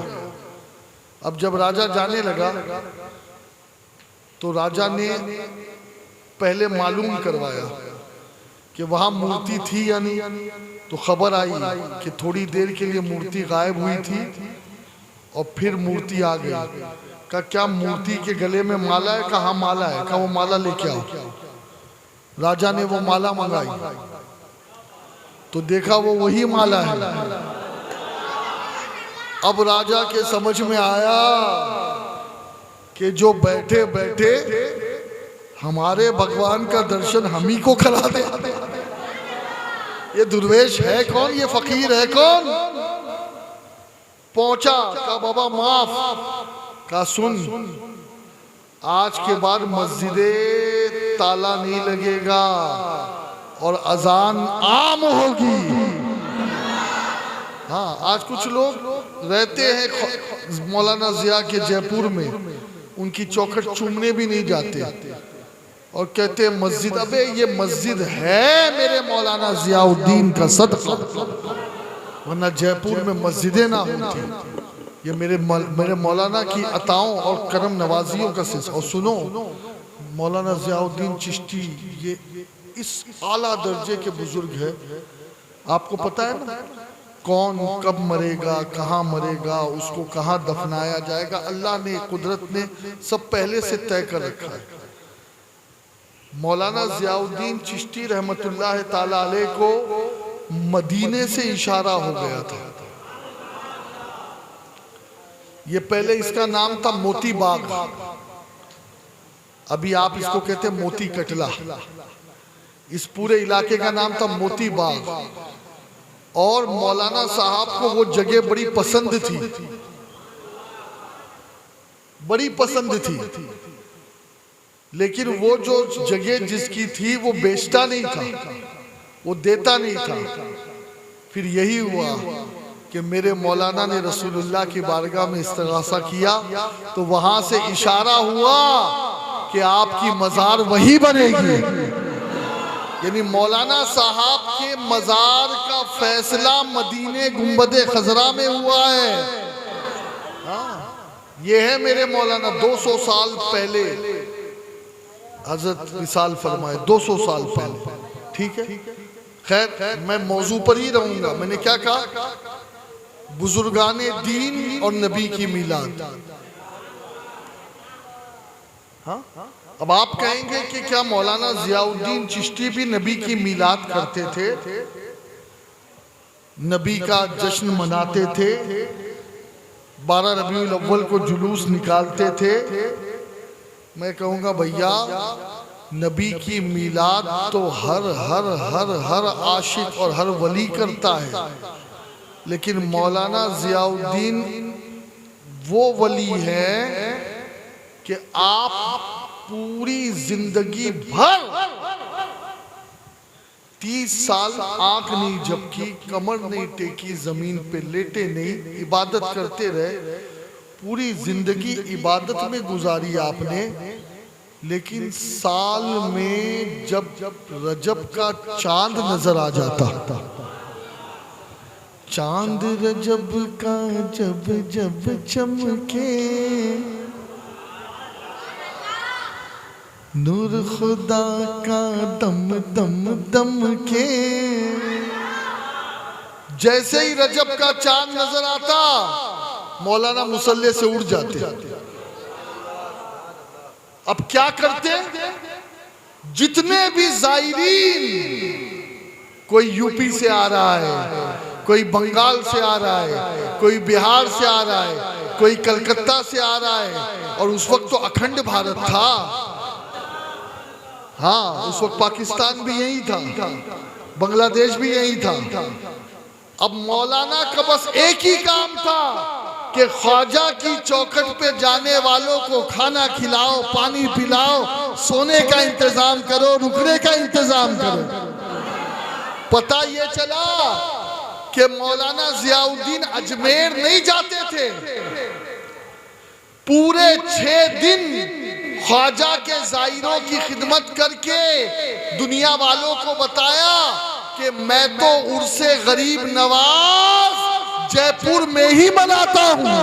अब जब राजा जाने लगा तो राजा ने पहले मालूम करवाया कि वहां मूर्ति थी या नहीं। तो खबर आई कि थोड़ी देर के लिए मूर्ति गायब हुई थी और फिर मूर्ति आ गई। का क्या मूर्ति के गले में माला है? कहाँ माला है? कहा वो माला लेके आओ। राजा ने वो माला मंगाई तो देखा वो वही माला है। अब राजा के समझ में आया कि जो बैठे बैठे हमारे भगवान का दर्शन हम ही को करा दे, ये दुर्वेश है कौन? ये फकीर है कौन? पहुंचा, का बाबा माफ, का सुन आज के बाद मस्जिदे ताला नहीं लगेगा और अजान आम होगी। हाँ, आज कुछ लोग रहते हैं मौलाना जिया के जयपुर में, उनकी चौखट चूमने भी नहीं जाते और कहते हैं मस्जिद। अबे ये मस्जिद है मेरे मौलाना जियाउद्दीन का सदका, वरना जयपुर में मस्जिदें ना होती। ये मेरे मौलाना की अताओं और करम नवाजियों का सिलसिला। और सुनो, मौलाना जियाउद्दीन चिश्ती ये इस आला दर्जे के बुजुर्ग है। आपको पता है ना कौन कब मरेगा, कहाँ मरेगा, उसको कहाँ दफनाया जाएगा, अल्लाह ने, कुदरत ने सब पहले से तय कर रखा है। मौलाना जियाउद्दीन चिश्ती रहमतुल्लाह ताला अलैह को मदीने से इशारा हो गया था। ये पहले इसका नाम था मोती बाग, अभी आप इसको कहते हैं मोती कटला। इस पूरे इलाके का नाम था मोती बाग। और मौलाना साहब को वो जगह बड़ी पसंद थी, बड़ी पसंद थी। लेकिन वो जो जगह जिसकी थी वो बेचता नहीं था, वो देता नहीं था। फिर यही हुआ कि मेरे मौलाना ने रसूलुल्लाह की बारगाह में इस्तिगासा किया तो वहां से इशारा हुआ कि आपकी मजार वही बनेगी। यानी मौलाना साहब के मजार का फैसला मदीने गुंबदे खजरा में हुआ है। हाँ, ये है मेरे मौलाना। 200 साल पहले हजरत विसाल फरमाए, 200 साल पहले। ठीक है, खैर मैं मौजू पर ही रहूंगा। मैंने क्या कहा? बुजुर्गाने दीन और नबी की मिलाद। हाँ, अब आप कहेंगे कि क्या मौलाना जियाउद्दीन चिश्ती भी नबी की मिलाद करते थे, नबी का जश्न मनाते थे, 12 रबीउल अव्वल को जुलूस निकालते थे? मैं कहूँगा भैया, नबी की मिलाद तो हर हर हर हर आशिक और हर वली करता है, लेकिन मौलाना जियाउद्दीन वो वली है कि आप पूरी जिंदगी भर 30 साल आंख नहीं झपकी, कमर नहीं टेकी, जमीन पे लेटे नहीं, इबादत करते रहे। पूरी जिंदगी इबादत में गुजारी आपने। लेकिन साल में जब रजब का चांद नजर आ जाता, चांद रजब का जब जब चमके, नूर खुदा का दम दम दम के। जैसे ही रजब का चांद नजर आता, मौलाना मुसल्ले से उठ जाते। अब क्या करते? जितने भी जायरीन, कोई यूपी से आ रहा है, कोई बंगाल से आ रहा है, कोई बिहार से आ रहा है, कोई कलकत्ता से आ रहा है, और उस वक्त तो अखंड भारत था। हाँ, उस वक्त पाकिस्तान भी यही था, बांग्लादेश भी यही था। अब मौलाना का बस एक ही काम था कि ख्वाजा की चौखट पे जाने वालों को खाना खिलाओ, पानी पिलाओ, सोने का इंतजाम करो, रुकने का इंतजाम करो। पता ये चला कि मौलाना जियाउद्दीन अजमेर नहीं जाते थे, पूरे 6 दिन ख्वाजा के जायरों की खिदमत करके दुनिया वालों को बताया कि मैं तो उर्से गरीब नवाज जयपुर में ही मनाता हूं।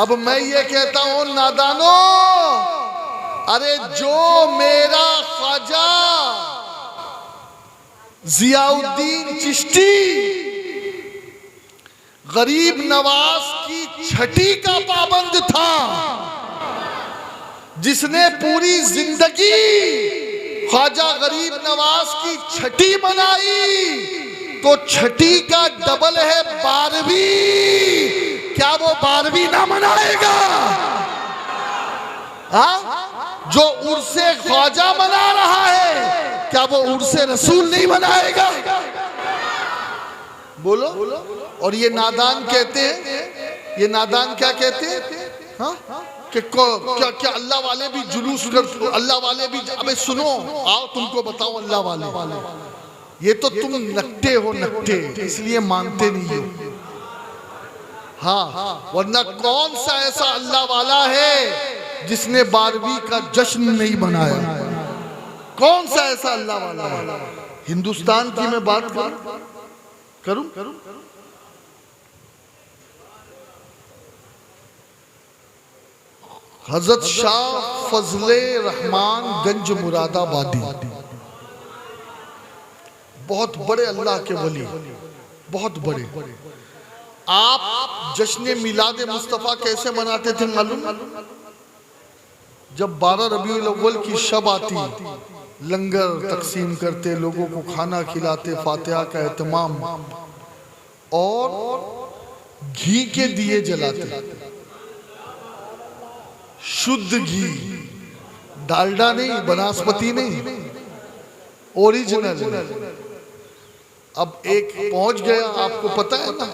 अब मैं ये कहता हूं नादानो, अरे जो मेरा ख्वाजा जियाउद्दीन चिश्ती गरीब नवाज की छठी का पाबंद था, जिसने पूरी जिंदगी ख्वाजा गरीब नवाज की छठी मनाई, तो छठी का डबल है 12वीं। क्या वो 12वीं ना मनाएगा? जो उर्से ख्वाजा मना रहा है, क्या वो उर्से रसूल नहीं मनाएगा? बोलो। और ये नादान कहते हैं, ये नादान क्या कहते हैं? हाँ कि क्या अल्लाह वाले भी जुलूस कर, अल्लाह वाले भी, अबे सुनो, आओ तुमको बताओ अल्लाह वाले। ये तो तुम नकटे हो, नकटे, इसलिए मानते नहीं हो। हाँ, वरना कौन सा ऐसा अल्लाह वाला है जिसने 12वीं का जश्न नहीं मनाया? कौन सा ऐसा अल्लाह वाला है? हिंदुस्तान की मैं बात करूं? हजरत शाह फजले रहमान गंज मुरादाबादी, बहुत बड़े अल्लाह के वली, बहुत बड़े। आप जश्न मिलाद मुस्तफ़ा कैसे मनाते थे मालूम? जब 12 रबीउल अव्वल की शब आती, लंगर तकसीम करते, लोगों को खाना खिलाते, फातिहा का एहतमाम, और घी के दिए जलाते, शुद्ध घी, डालडा नहीं, बनास्पति नहीं, ओरिजिनल। अब एक पहुंच गया, आपको पता है ना,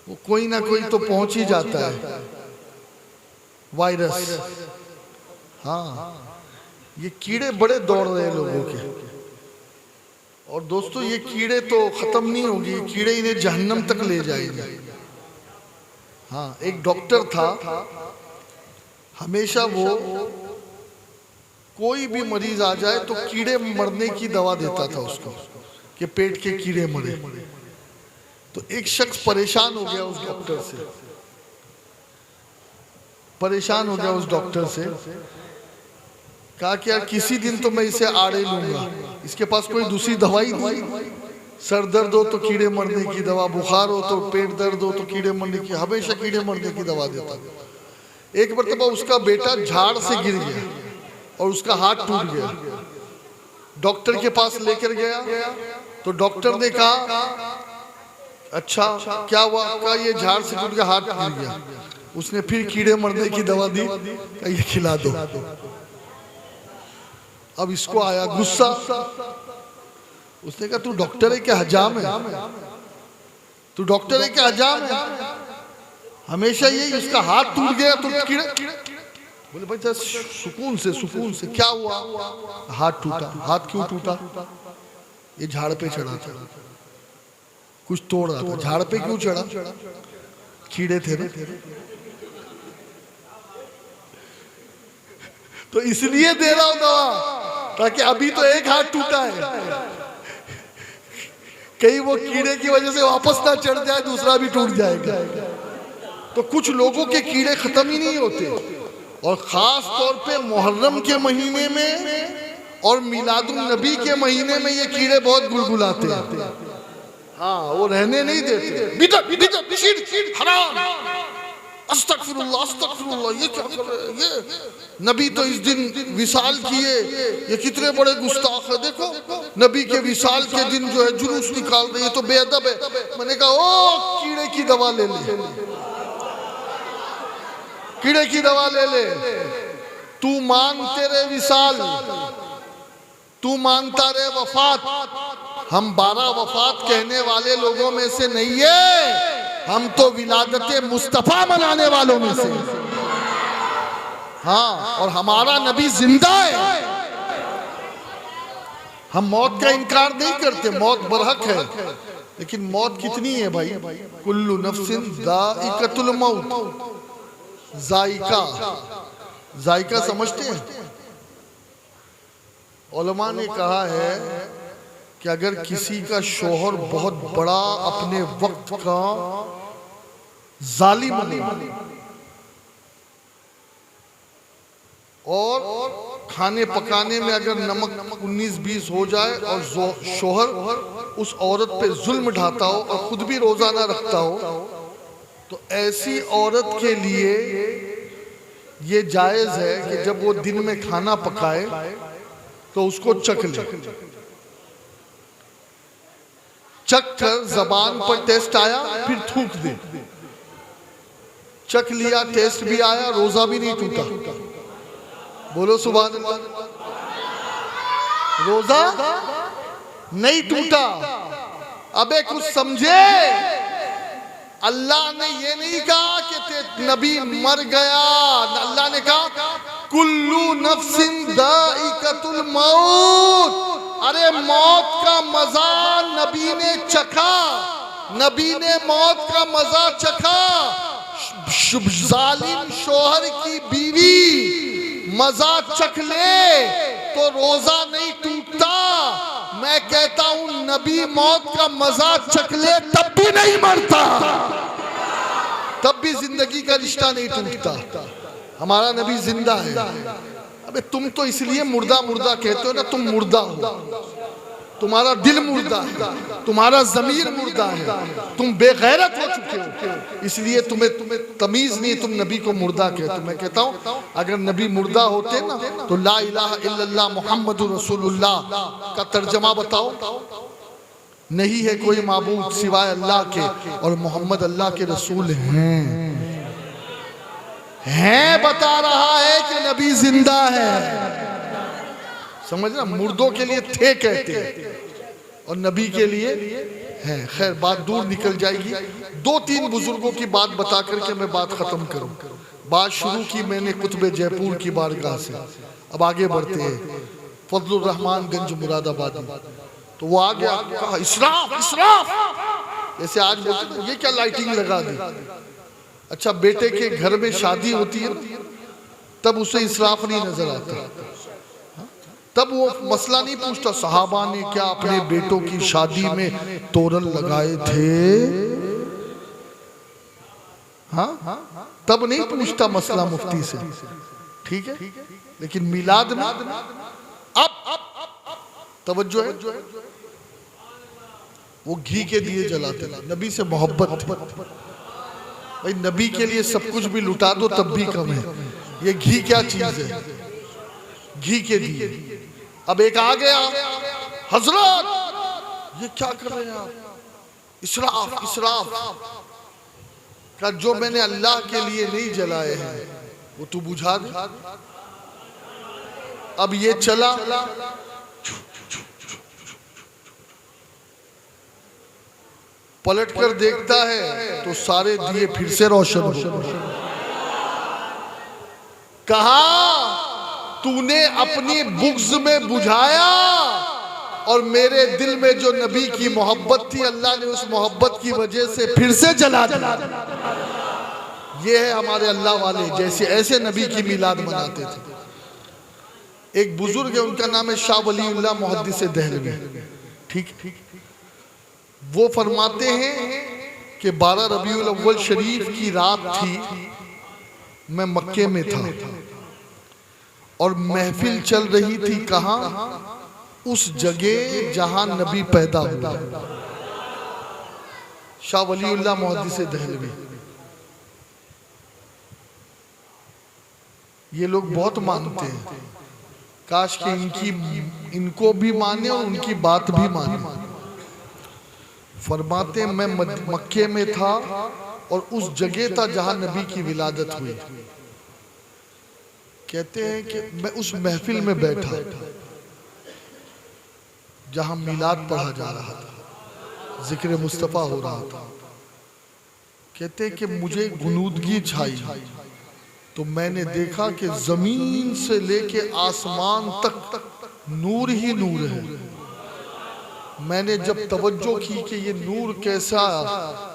वो कोई ना कोई तो पहुंच ही जाता है, वायरस। हाँ, ये कीड़े बड़े दौड़ रहे हैं लोगों के। और दोस्तों, ये कीड़े तो खत्म नहीं होंगे, ये कीड़े इन्हें जहन्नम तक ले जाएंगे। हाँ, एक डॉक्टर था, हमेशा वो कोई भी मरीज आ जाए तो कीड़े मरने की दवा देता था उसको, कि पेट के कीड़े मरे। तो एक शख्स परेशान हो गया उस डॉक्टर से, परेशान हो गया उस डॉक्टर से, कहा कि यार किसी दिन तो मैं इसे आड़े लूंगा, इसके पास कोई दूसरी दवाई नहीं। सर दर्द हो तो कीड़े मरने की दवा, बुखार हो तो, पेट दर्द हो तो कीड़े मरने की, हमेशा कीड़े मरने की दवा देता। एक मरतबा उसका बेटा झाड़ से गिर गया और उसका हाथ टूट गया। डॉक्टर के पास लेकर गया तो डॉक्टर ने कहा, अच्छा क्या हुआ? कहा ये झाड़ से टूट गया, हाथ गिर गया। उसने फिर कीड़े मरने की दवा दी, कहा ये खिला दो। अब इसको आया गुस्सा, उसने कहा तू डॉक्टर है क्या हजाम है? तू डॉक्टर है क्या हजाम है? हमेशा यही, उसका हाथ टूट गया तो कीड़े। बोले भाई सुकून से क्या हुआ? हाथ टूटा। हाथ क्यों टूटा? ये झाड़ पे चढ़ा था, कुछ तोड़ रहा था। झाड़ पे क्यों चढ़ा? कीड़े थे ना, तो इसलिए दे रहा हूं दवा, ताकि अभी तो एक हाथ टूटा है, कहीं वो कीड़े की वजह से वापस ना चढ़ जाए, दूसरा भी टूट जाएगा। तो कुछ लोगों के कीड़े खत्म ही नहीं होते, और खास तौर पे मुहर्रम के महीने में और मिलादुन नबी के महीने में ये कीड़े बहुत गुलगुलाते हैं। हाँ, वो रहने नहीं देते। हराम, अस्तगफिरुल्लाह, अस्तगफिरुल्लाह, ये क्या कर रहे हैं? ये नबी तो इस दिन विसाल किए, ये कितने बड़े गुस्ताख है। देखो नबी के विसाल के दिन जो है जुलूस निकाल रहे, ये तो बेअदब है। मैंने कहा ओ कीड़े की दवा ले ले, कीड़े की दवा ले ले। तू मान तेरे विसाल, तू मानता रहे वफात। हम 12 वफात कहने वाले लोगों में से नहीं है, हम तो विलादत मुस्तफा मनाने वालों में से। हाँ, और हमारा नबी जिंदा है, हम मौत का इनकार नहीं करते, मौत बरहक है, लेकिन मौत कितनी है भाई? कुल्लु नफ्सिन जाइकातुल मौत। जायका, जायका समझते हैं? उलमा ने कहा है कि अगर किसी का शोहर बहुत बड़ा अपने वक्त का जालिम हो और खाने पकाने में अगर नमक 19-20 हो जाए और शोहर उस औरत पे जुल्म ढाता हो और खुद भी रोजा ना रखता हो, तो ऐसी औरत के लिए ये जायज है कि जब वो दिन में खाना पकाए तो उसको चख ले, चख कर जबान पर टेस्ट आया फिर थूक दे। चख लिया, टेस्ट भी आया, रोजा भी नहीं टूटा। बोलो सुभान अल्लाह। रोजा नहीं टूटा। अबे कुछ समझे? अल्लाह ने ये नहीं कहा कि नबी मर गया, अल्लाह ने कहा कुल्लू नफ्सिन दाइकातुल मौत। अरे मौत का मजा नबी ने चखा, नबी ने मौत का मजा चखा। जालिम शोहर की बीवी मजा चख ले तो रोजा नहीं टूटता। मैं कहता हूं नबी मौत का मजा चख ले तब भी नहीं मरता, तब भी जिंदगी का रिश्ता नहीं टूटता। हमारा नबी जिंदा है। अबे तुम तो इसलिए मुर्दा मुर्दा कहते हो ना, तुम मुर्दा हो, तुम्हारा दिल मुर्दा है, तुम्हारा जमीर मुर्दा है, तुम बेगैरत हो चुके हो, इसलिए तुम्हें तमीज नहीं, तुम नबी को मुर्दा कहते। मैं कहता हूं अगर नबी मुर्दा होते ना तो ला इलाहा इल्लल्लाह मुहम्मदुर रसूलुल्लाह का तर्जमा बताओ। नहीं है कोई माबूद सिवाय अल्लाह के और मोहम्मद अल्लाह के रसूल हैं बता रहा है कि नबी जिंदा है। समझना, मुर्दों के लिए थे कहते हैं और नबी के लिए है। खैर बात दूर निकल जाएगी। 2-3 बुजुर्गों की बात बता करके मैं बात खत्म करूं। बात शुरू की मैंने कुतुब जयपुर की बारगाह से, अब आगे बढ़ते हैं फजलुर रहमान गंज मुरादाबाद में। तो वो आ गया, कहा इसराफ इसराफ, जैसे आज बोलते ये क्या लाइटिंग लगा दी। अच्छा बेटे के घर में शादी होती है तब उसे इसराफ नहीं नजर आता, तब वो मसला नहीं पूछता सहाबा ने क्या अपने बेटों की शादी में तोरण लगाए थे, हाँ तब नहीं पूछता मसला मुफ्ती से, ठीक है। लेकिन मिलाद में अब तवज्जो है, वो घी के दिए जलाते, नबी से मोहब्बत। भाई नबी के लिए सब कुछ भी लुटा दो तब भी कम है। ये घी क्या चीज है? घी के दिए। अब एक आ गया, हजरत ये क्या कर रहे हैं आप? इसराफ इसराफ का जो मैंने अल्लाह के लिए नहीं जलाए हैं वो तू बुझा दे। अब ये चला, पलट कर देखता है तो सारे दिए फिर से रोशन हो। कहा तूने अपनी बुग्ज में बुझाया और मेरे दिल में जो नबी की मोहब्बत थी अल्लाह ने उस मोहब्बत की वजह से फिर से जला दिया। ये है हमारे अल्लाह वाले, जैसे ऐसे नबी की मिलाद मनाते थे। एक बुजुर्ग है, उनका नाम है शाह वलीउल्लाह मुहद्दिस देहलवी, ठीक। वो फरमाते हैं कि 12 रबीउल अव्वल शरीफ की रात थी, मैं मक्के में था और महफिल चल रही थी कहाँ? उस जगह जहां नबी पैदा हुआ। शाह वलीउल्लाह मुहद्दिस देहलवी। ये लोग बहुत मानते हैं, काश कि इनको भी माने और उनकी बात भी माने। फरमाते मैं मक्के में था और उस जगह था जहां नबी की विलादत हुई। कहते हैं कि मैं उस महफिल में बैठा जहां मिलाद पढ़ा जा रहा था, जिक्र मुस्तफा हो रहा था। कहते हैं कि मुझे गुनूदगी छाई तो मैंने देखा कि जमीन से लेके आसमान तक नूर ही नूर है। मैंने जब तवज्जो की कि ये नूर कैसा,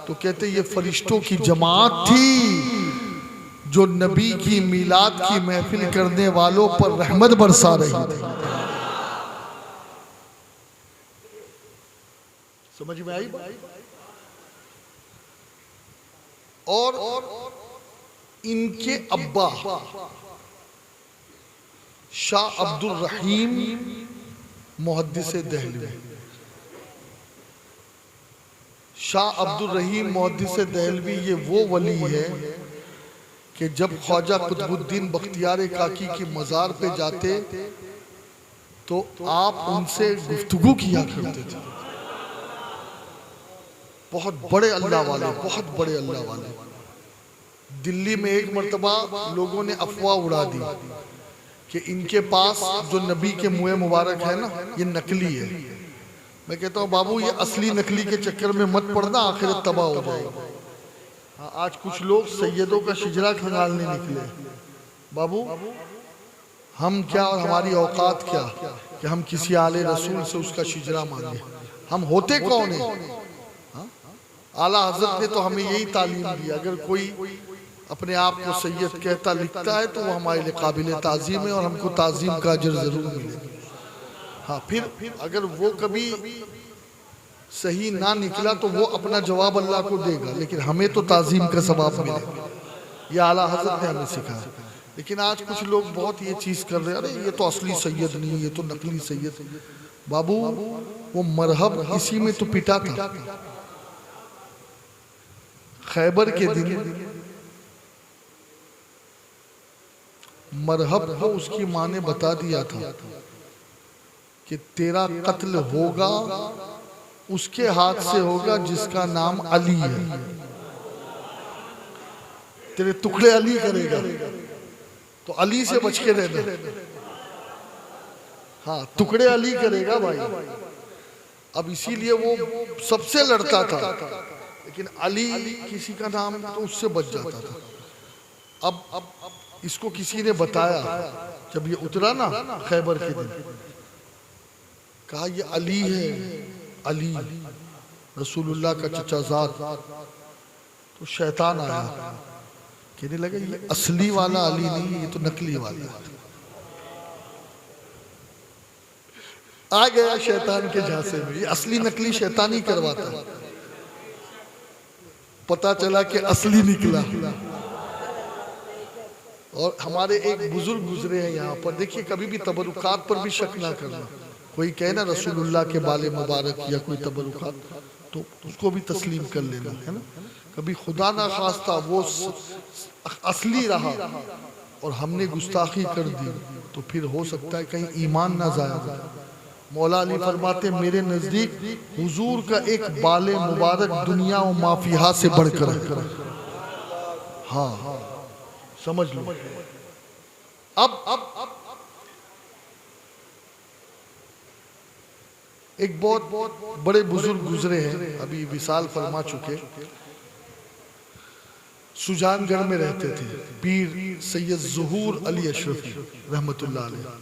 तो कहते ये फरिश्तों की जमात थी जो नबी की मिलाद की महफिल करने वालों पर रहमत बरसा रही थी। समझ में आई? और इनके अब्बा शाह अब्दुल रहीम मुहद्दिस दहलवी, शाह अब्दुल रहीम मुहद्दिस दहलवी ये वो वली है कि जब ख्वाजा कुतुबुद्दीन बख्तियार काकी की मज़ार पे जाते तो आप उनसे गुफ्तगू किया करते थे। बहुत बड़े अल्लाह वाले, बहुत बड़े अल्लाह वाले। दिल्ली में एक मर्तबा लोगों ने अफवाह उड़ा दी कि इनके पास जो नबी के मुँह मुबारक है ना, ये नकली है। मैं कहता हूँ बाबू ये असली नकली के चक्कर में मत पड़ना, आखिरत तबाह हो जाएगी। हाँ, आज कुछ लोग सैयदों का शिजरा खंगालने निकले। बाबू हम क्या और हमारी औकात क्या कि हम किसी आले रसूल से उसका शिजरा मांगे? हम होते कौन है? आला हजरत ने तो हमें यही तालीम दी, अगर कोई अपने आप को सैयद कहता लिखता है तो वो हमारे लिए काबिल ताज़ीम है और हमको ताज़ीम का अजर ज़रूर मिलेगा। हाँ, फिर अगर वो कभी सही ना निकला तो वो अपना जवाब अल्लाह को देगा, लेकिन हमें तो ताज़ीम का सवाब मिलेगा। ये आला हजरत ने हमें सिखाया। लेकिन आज कुछ लोग बहुत ये चीज़ कर रहे हैं, अरे ये तो असली सैयद नहीं, ये तो नकली सैयद। बाबू वो मरहब इसी में तो पिटा था। खैबर के दिन मरहब को उसकी माँ ने बता दिया था कि तेरा कत्ल होगा उसके हाथ से होगा जिसका नाम अली है। तेरे टुकड़े अली करेगा, तो अली से बच के रहना। हाँ, टुकड़े अली करेगा भाई। अब इसीलिए वो सबसे लड़ता था, लेकिन अली किसी का नाम तो उससे बच जाता था। अब इसको किसी ने बताया, जब ये उतरा ना खैबर के दिन, कहा ये अली है, अली रसूलुल्लाह का चचाजाद। तो शैतान आया, कहने लगा ये असली वाला अली नहीं, ये तो नकली वाला। आ गया शैतान के झांसे में। ये असली नकली शैतान ही करवाता है। पता चला कि असली निकला। और हमारे एक बुजुर्ग गुजरे हैं यहाँ पर, देखिए कभी भी तबरुकात पर भी शक ना करना। कोई कहे ना रसूलुल्लाह के बाले मुबारक या कोई तबरुकात, तो उसको भी तस्लीम कर लेना, है ना। कभी खुदा ना खास्ता वो असली रहा और हमने गुस्ताखी कर दी, तो फिर हो सकता है कहीं ईमान ना जाया जाए। मौला अली फरमाते मेरे नजदीक हुजूर का एक बाले मुबारक दुनिया और माफिया से बढ़कर है। हाँ, समझ लो। अब एक बहुत बड़े बुजुर्ग गुजरे हैं, अभी विसाल फरमा चुके। सुजानगढ़ में रहते थे, पीर सैयद ज़ुहूर अली अशरफी रहमतुल्लाह अलैह।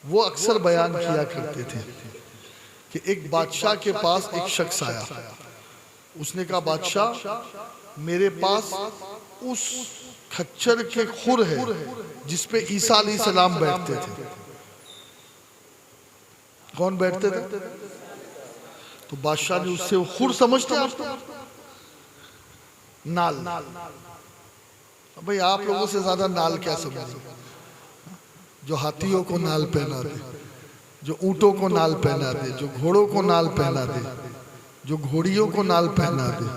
वो अक्सर बयान किया करते थे कि एक बादशाह के पास एक शख्स आया। उसने कहा बादशाह मेरे पास उस खच्चर के खुर है जिसपे ईसा अलैहिस्सलाम बैठते थे। कौन बैठते थे? तो बादशाह ने उससे खुर समझते आप? नाल। भाई आप लोगों से ज्यादा नाल क्या समझे? जो हाथियों को नाल पहना दे, जो ऊंटों को नाल पहना दे, जो घोड़ों को नाल पहना दे, जो घोड़ियों को नाल पहना दे,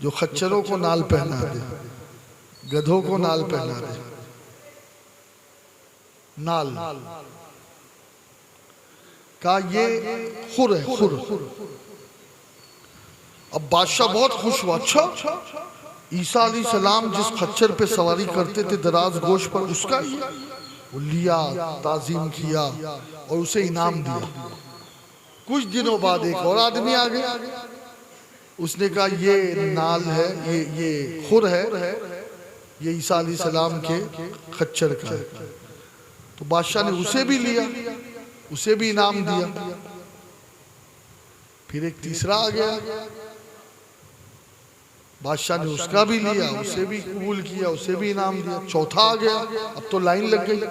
जो खच्चरों को नाल पहना दे, गधों को नाल पहना दे। नाल का ये खुर है, खुर। अब बादशाह बहुत खुश हुआ। अच्छा, ईसा अलैहिस्सलाम जिस खच्चर पे सवारी करते थे दराज गोश पर, उसका ये वो लिया, ताजीम किया और उसे इनाम दिया। कुछ दिनों बाद एक और आदमी आ गया। उसने कहा ये नाल है, ये खुर है, ये ईसा अलैहिस्सलाम के खच्चर का है। तो बादशाह ने उसे भी लिया, उसे भी इनाम दिया। फिर एक तीसरा आ गया, बादशाह ने उसका भी लिया, उसे भी कबूल किया, उसे भी इनाम दिया। चौथा आ गया, अब तो लाइन लग गई।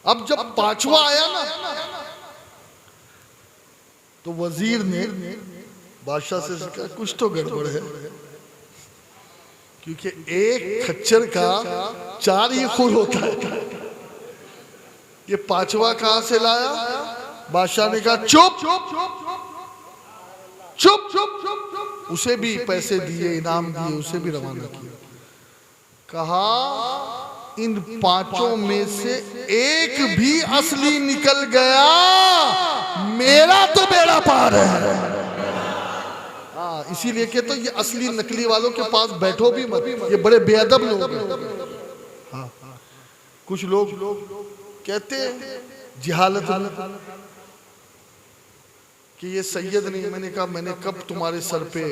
अब जब पांचवा आया ना, तो वजीर ने बादशाह से कहा कुछ तो गड़बड़ है, क्योंकि एक खच्चर का 4 ही खुर होता है। ये पांचवा कहां से लाया? बादशाह ने कहा चुप चुप चुप। उसे भी पैसे दिए, इनाम दिए, उसे भी रवाना किया। कहा इन 5 में से एक भी असली निकल गया, मेरा तो बेड़ा पार है। हाँ, इसीलिए कहते तो ये असली नकली वालों के पास बैठो भी मत, ये बड़े बेअदब लोग हैं। हाँ, कुछ लोग कहते जिहालत कि ये सैयद नहीं। मैंने कहा मैंने कब तुम्हारे सर पे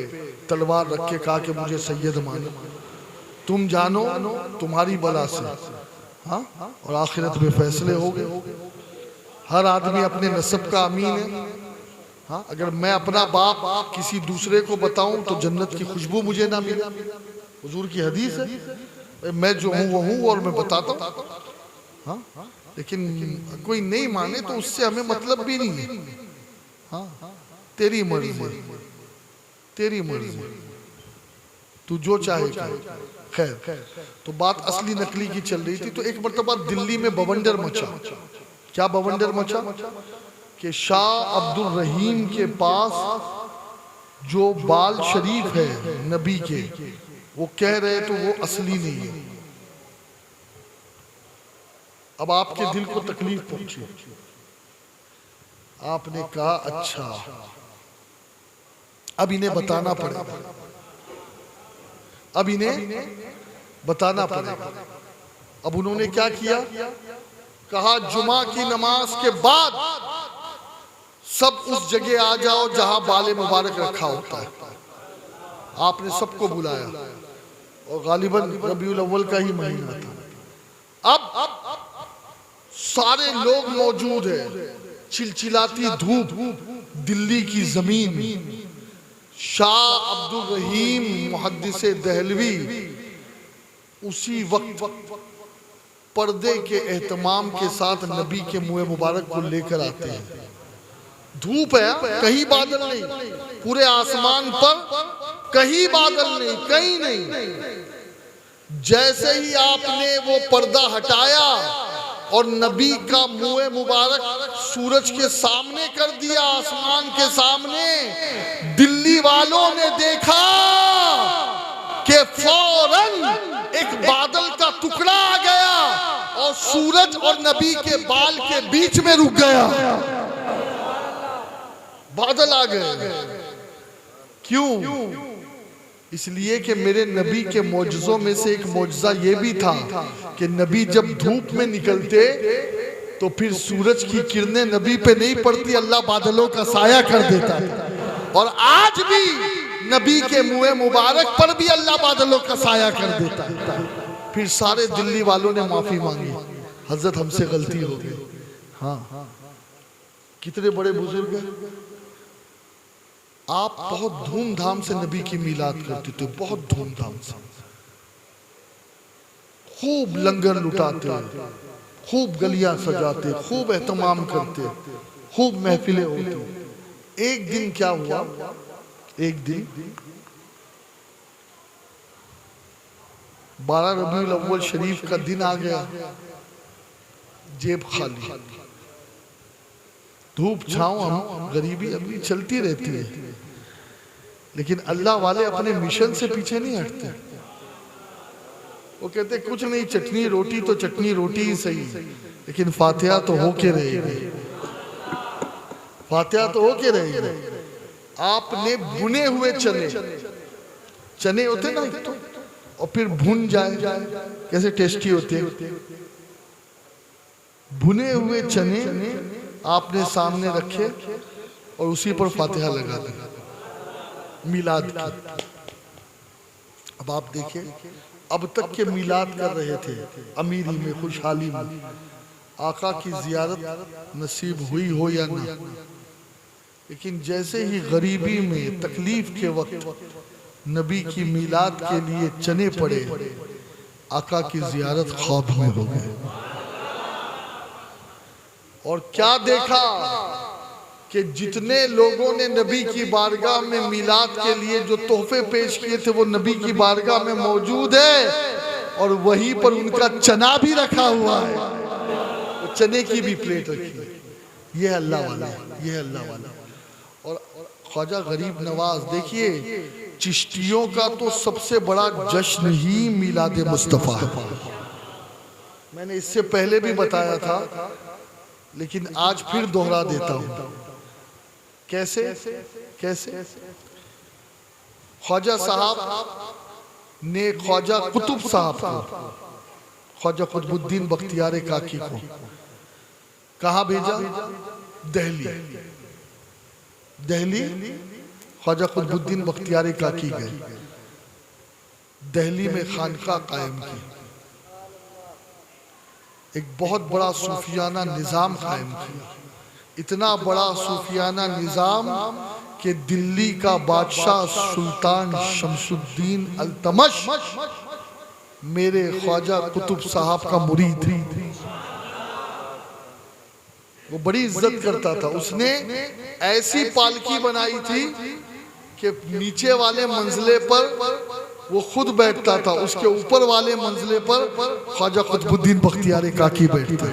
तलवार रख के कहा कि मुझे सैयद मानो? तुम जानो तुम्हारी बला से। हाँ, और आखिरत में फैसले हो गए। हर आदमी अपने नस्ब का अमीन है। हाँ, अगर मैं अपना बाप किसी दूसरे को बताऊं तो जन्नत की खुशबू मुझे ना मिले। हुजूर की हदीस है, मैं जो हूं वो हूं और मैं बताता हूं। हाँ, लेकिन कोई नहीं माने तो उससे हमें मतलब भी नहीं है। हाँ, तेरी मर्जी, तेरी मर्जी, तू जो चाहे कर। खैर, तो बात असली नकली की चल रही थी। तो एक मर्तबा दिल्ली में बवंडर मचा। क्या बवंडर मचा? कि शाह अब्दुल रहीम के पास जो बाल शरीफ है नबी के, वो कह रहे तो वो असली नहीं है। अब आपके दिल को तकलीफ पहुंची। आपने कहा अच्छा, अब इन्हें बताना पड़ेगा, अब इन्हें बताना पड़ेगा। अब उन्होंने क्या किया? कहा जुमा की नमाज के बाद सब उस जगह आ जाओ जहां बाले मुबारक रखा होता है। आपने सबको बुलाया और गालिबन रबीउल अव्वल का ही महीना था। अब सारे लोग मौजूद हैं। चिलचिलाती धूप, दिल्ली की जमीन। शाह अब्दुल रहीम मुहद्दिसे दहलवी उसी वक्त पर्दे के एहतमाम के साथ नबी के मुंह मुबारक को लेकर आते हैं। धूप है, कहीं बादल नहीं, पूरे आसमान पर कहीं बादल नहीं, कहीं नहीं। जैसे ही आपने वो पर्दा हटाया और नबी का मुंह मुबारक सूरज के सामने कर दिया, आसमान के सामने, दिल्ली वालों ने देखा कि फौरन एक बादल का टुकड़ा आ गया और सूरज और नबी के बाल के बीच में रुक गया। बादल आ गए। क्यों? इसलिए कि मेरे नबी के मौजज़ों में से एक मौजज़ा ये भी था कि नबी जब धूप में निकलते तो फिर सूरज की किरणें नबी पे नहीं पड़ती, अल्लाह बादलों का साया कर देता था। और आज भी नबी के मुंह मुबारक पर भी अल्लाह बादलों का साया कर देता है। फिर सारे दिल्ली वालों ने माफी मांगी, हजरत हमसे गलती हो गई। हाँ, कितने बड़े बुजुर्ग हैं। आप बहुत धूमधाम से नबी की मीलाद करते थे, बहुत धूमधाम से, खूब लंगर लुटाते, खूब गलियां सजाते, खूब एहतमाम करते, खूब महफिलें होती। एक दिन क्या हुआ? एक दिन 12 रबीउल अव्वल शरीफ का दिन आ गया, जेब खाली, धूप छांव, हम गरीबी अभी चलती रहती है, लेकिन अल्लाह वाले अपने मिशन से पीछे नहीं हटते। वो कहते कुछ नहीं, चटनी रोटी तो चटनी रोटी ही सही, लेकिन फातिहा तो होके रहेगी, फातिहा तो होके रहेगी। आपने भुने हुए चने होते ना तो, और फिर भुन जाए, कैसे टेस्टी होते हैं। भुने हुए चने आपने सामने रखे और उसी पर फातिहा लगा दी, मिलाद की। अब आप देखिए, अब तक के मिलाद कर रहे थे अमीरी में, खुशहाली में, आका की जियारत नसीब हुई हो या ना, लेकिन जैसे ही गरीबी में तकलीफ के वक्त नबी की मीलाद के लिए चने पड़े, आका की जियारत ख्वाब में हो गए। और क्या देखा कि जितने लोगों ने नबी की बारगाह में मीलाद के लिए जो तोहफे पेश किए थे वो नबी की बारगाह में मौजूद है, और वहीं पर उनका चना भी रखा हुआ है, वो चने की भी प्लेट रखी है। ये अल्लाह वाला, ये अल्लाह वाला। और ख्वाजा गरीब नवाज, देखिए चिश्तियों का तो सबसे बड़ा जश्न ही मिलाद मुस्तफ़ा है। मैंने इससे पहले भी बताया था, लेकिन आज फिर दोहरा देता हूं। कैसे कैसे ख्वाजा साहब ने ख्वाजा कुतुब साहब को, ख्वाजा कुतुबुद्दीन बख्तियार काकी को कहाँ भेजा? दिल्ली। दिल्ली ख्वाजा कुतुबुद्दीन बख्तियार काकी गए, दिल्ली में खानका कायम की, एक बहुत बड़ा सूफियाना निज़ाम कायम किया। इतना बड़ा सूफियाना निज़ाम कि दिल्ली का बादशाह सुल्तान शमसुद्दीन अल्तमश मेरे ख्वाजा कुतुब साहब का मुरीद थी। वो बड़ी इज्जत करता था। उसने ऐसी पालकी बनाई थी कि नीचे वाले मंजिले पर वो खुद बैठता था, उसके ऊपर वाले मंजिले पर ख्वाजा कुतुबुद्दीन बख्तियार काकी बैठते।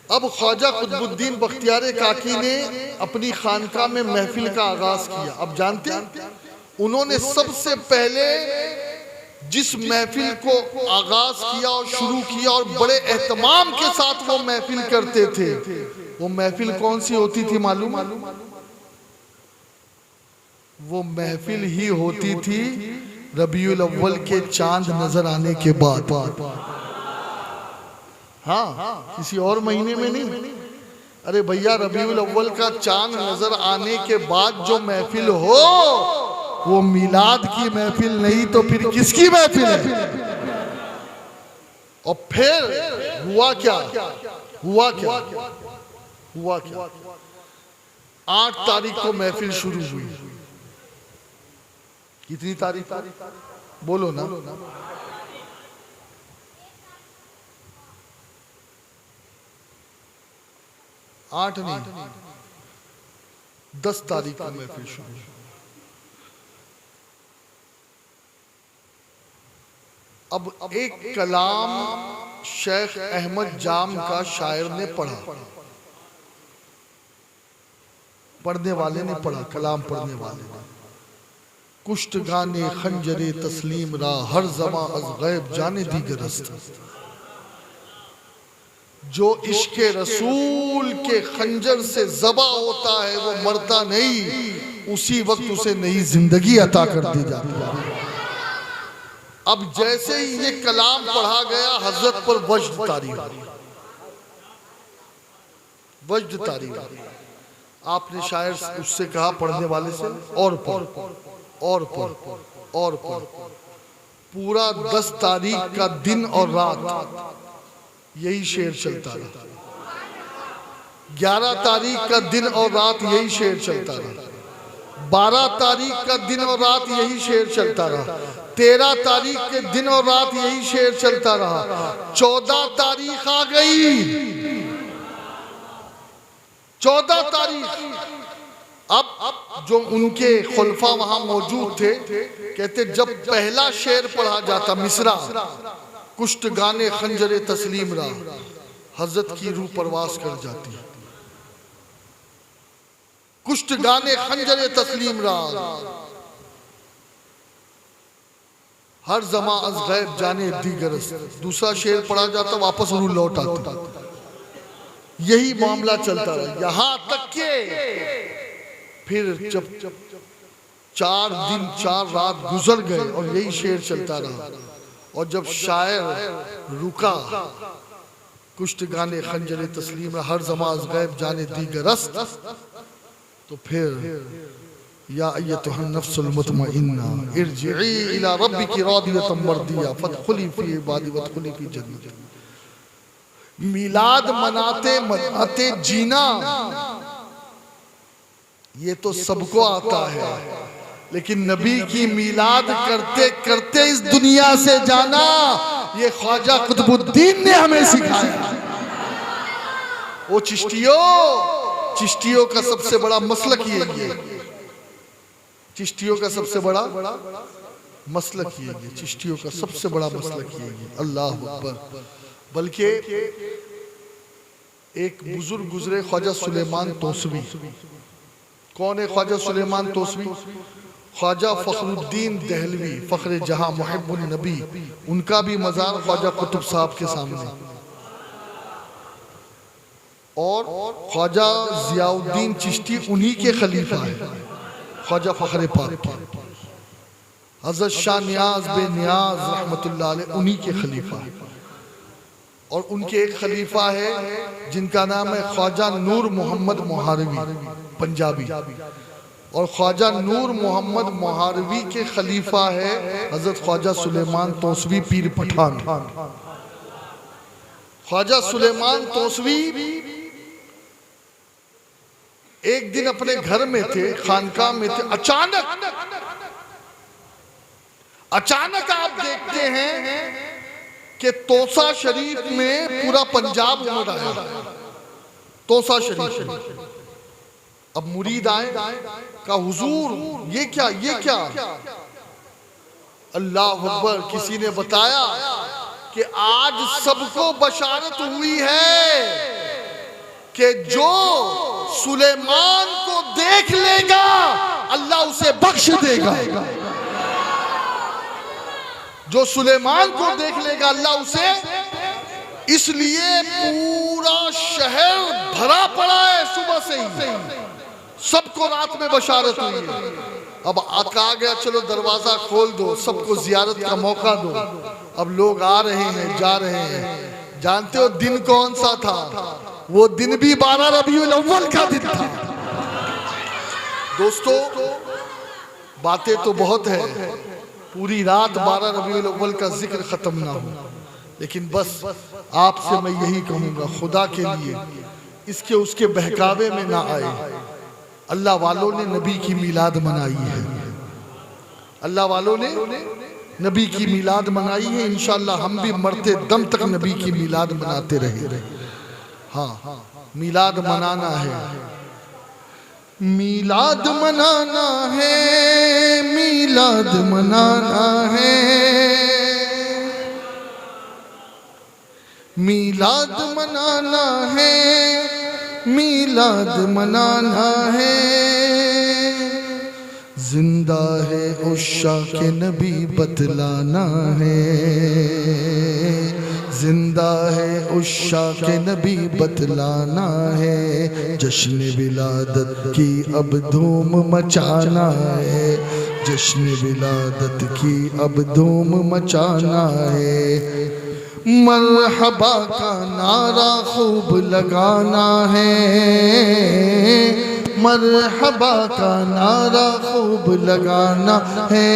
अब ख्वाजा कुतुबुद्दीन बख्तियार काकी ने अपनी खानका में महफिल का आगाज किया। अब जानते हैं उन्होंने सबसे पहले जिस महफिल को आगाज किया और शुरू किया और बड़े एहतमाम के साथ वो महफिल करते थे, वो महफिल कौन सी होती थी मालूम? वो महफिल ही होती थी रबीउल अव्वल के चांद नजर आने के बाद। हाँ, किसी और महीने में नहीं। अरे भैया, रबीउल अव्वल का चांद नजर आने के बाद जो महफिल हो वो मिलाद की महफिल नहीं तो फिर किसकी महफिल है? और फिर हुआ क्या? हुआ क्या? हुआ क्या? 8 तारीख को महफिल शुरू हुई। कितनी तारीख? बोलो ना। 8 नहीं, 10 तारीख को महफिल शुरू हुई। अब एक कलाम शेख अहमद जाम का शायर ने पढ़ा, पढ़ने वाले ने पढ़ा, कलाम पढ़ने वाले ने। कुश्त गाने खंजरे तस्लीम रा, हर जमा अज गैब जाने दीगरस्त। जो इश्क रसूल के खंजर से ज़बा होता है वो मरता नहीं, उसी वक्त उसे नई जिंदगी अता कर दी जाती है। अब जैसे ही ये कलाम पढ़ा गया, हजरत पर वज्द तारी, वज्द तारी। आपने शायर उससे कहा, पढ़ने वाले से, और पढ़, और पढ़, और पढ़। पूरा 10 तारीख का दिन और रात यही शेर चलता रहा। 11 तारीख का दिन और रात यही शेर चलता रहा। 12 तारीख का दिन और रात यही शेर चलता रहा। 13 तारीख के दिन और रात यही शेर चलता रहा। 14 तारीख आ गई, 14 तारीख। अब जो उनके खुलफा वहां मौजूद थे, कहते जब पहला शेर पढ़ा जाता, मिसरा, कुश्त गाने खंजरे तस्लीम रा, हजरत की रूह परवास कर जाती है। कुश्त गाने खंजरे तस्लीम रा, हर जमा अज गैब जाने दीगरस। दूसरा शेर पढ़ा जाता, वापस रूह लौट आती। यही मामला चलता रहा, यहां तक के फिर जब 4 दिन 4 रात गुजर गए और यही शेर चलता रहा। और जब शायर रुका, कुश्त गाने खंजरे तस्लीम हर जमा अज गैब जाने दीगरस, तो फिर या अय्यतुहन नफ्सुल मुतमइन्ना इरजिई इला रब्बिकी रादियतम मर्दिया फदखुली फी इबादी वदखुली फी जन्नती। मिलाद मनाते मनाते जीना ये तो सबको आता है, लेकिन नबी की मिलाद करते करते इस दुनिया से जाना ये ख्वाजा कुतुबुद्दीन ने हमें सिखाया। वो चिश्तियों का सबसे बड़ा मसलक ये है, चिश्तियों का सबसे बड़ा मसलक ये है, चिश्तियों का सबसे बड़ा मसलक ये है। अल्लाह अकबर। बल्कि एक बुजुर्ग गुजरे ख्वाजा सुलेमान तोसवी। कौन है ख्वाजा सुलेमान तोसवी? ख्वाजा फखरुद्दीन दहलवी, फखरे जहां मुहिब्बुन नबी, उनका भी मजार ख्वाजा कुतुब साहब के सामने। और ख्वाजा जियाउद्दीन चिश्ती उन्हीं के खलीफा है, ख्वाजा फखरे पाक। हजरत शाह नियाज बे नियाज रहमतुल्लाह अलैह उन्हीं के खलीफा है। और उनके एक खलीफा है जिनका नाम है ख्वाजा नूर मोहम्मद मुहारवी, पंजाबी। और ख्वाजा नूर मोहम्मद मुहारवी के खलीफा है हजरत ख्वाजा सुलेमान तोसवी पीर पठान। ख्वाजा सुलेमान तोसवी एक दिन अपने घर में थे, खानकाह में थे। अचानक आप देखते हैं कि तोसा शरीफ में पूरा पंजाब उमड़ आया। तोसा शरीफ। अब मुरीद आए का हुजूर ये क्या अल्लाह अकबर। किसी ने बताया कि आज सबको बशारत हुई है कि जो सुलेमान को देख लेगा अल्लाह उसे बख्श देगा। जो सुलेमान को देख लेगा अल्लाह उसे, इसलिए पूरा शहर भरा पड़ा है सुबह से ही, सबको रात में बशारत हुई है। अब कहा गया चलो दरवाजा खोल दो, सबको जियारत का मौका दो। अब लोग आ रहे हैं, जा रहे हैं। जानते हो दिन कौन सा था? वो दिन भी 12 रबीउल अव्वल का दिन था। दोस्तों बातें तो बहुत है, पूरी रात 12 रबीउल अव्वल का जिक्र खत्म ना हो, लेकिन बस आपसे मैं यही कहूंगा, खुदा के लिए इसके उसके बहकावे में ना आए। अल्लाह वालों ने नबी की मिलाद मनाई है, अल्लाह वालों ने नबी की मिलाद मनाई है। इंशाअल्लाह हम भी मरते दम तक नबी की मिलाद मनाते रहे। हाँ, मिलाद मनाना है, मिलाद मनाना है, मिलाद मनाना है, मिलाद मनाना है, मिलाद मनाना है। जिंदा है उस शाह के नबी बतलाना है, जिंदा है उस शाह के नबी बतलाना है। जश्न विलादत की अब धूम मचाना है, जश्न विलादत की अब धूम मचाना है। मरहबा का नारा खूब लगाना है, मरहबा का नारा खूब लगाना है।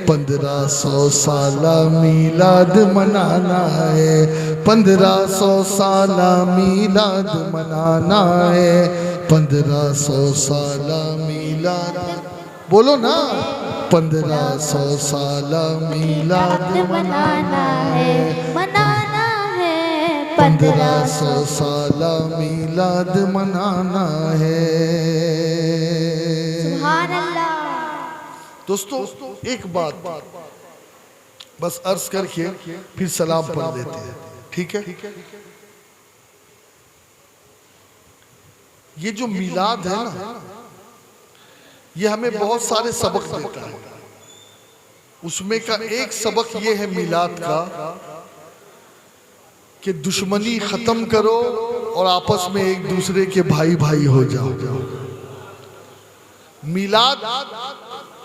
1500 साला मिलाद मनाना है, 1500 साला मिलाद मनाना है, 1500 साला मिलाद। बोलो ना, 1500 साला मिलाद मनाना है, मनाना है, 1500 साला मिलाद मनाना है। सुभान अल्लाह। दोस्तों एक बात बस अर्ज करके फिर सलाम पढ़ देते हैं, ठीक है? ये जो मिलाद है ना, ये हमें बहुत सारे सबक देता है। उसमें का एक सबक ये है मिलाद का कि दुश्मनी खत्म करो और आपस में एक दूसरे के भाई भाई हो जाओ। मिलाद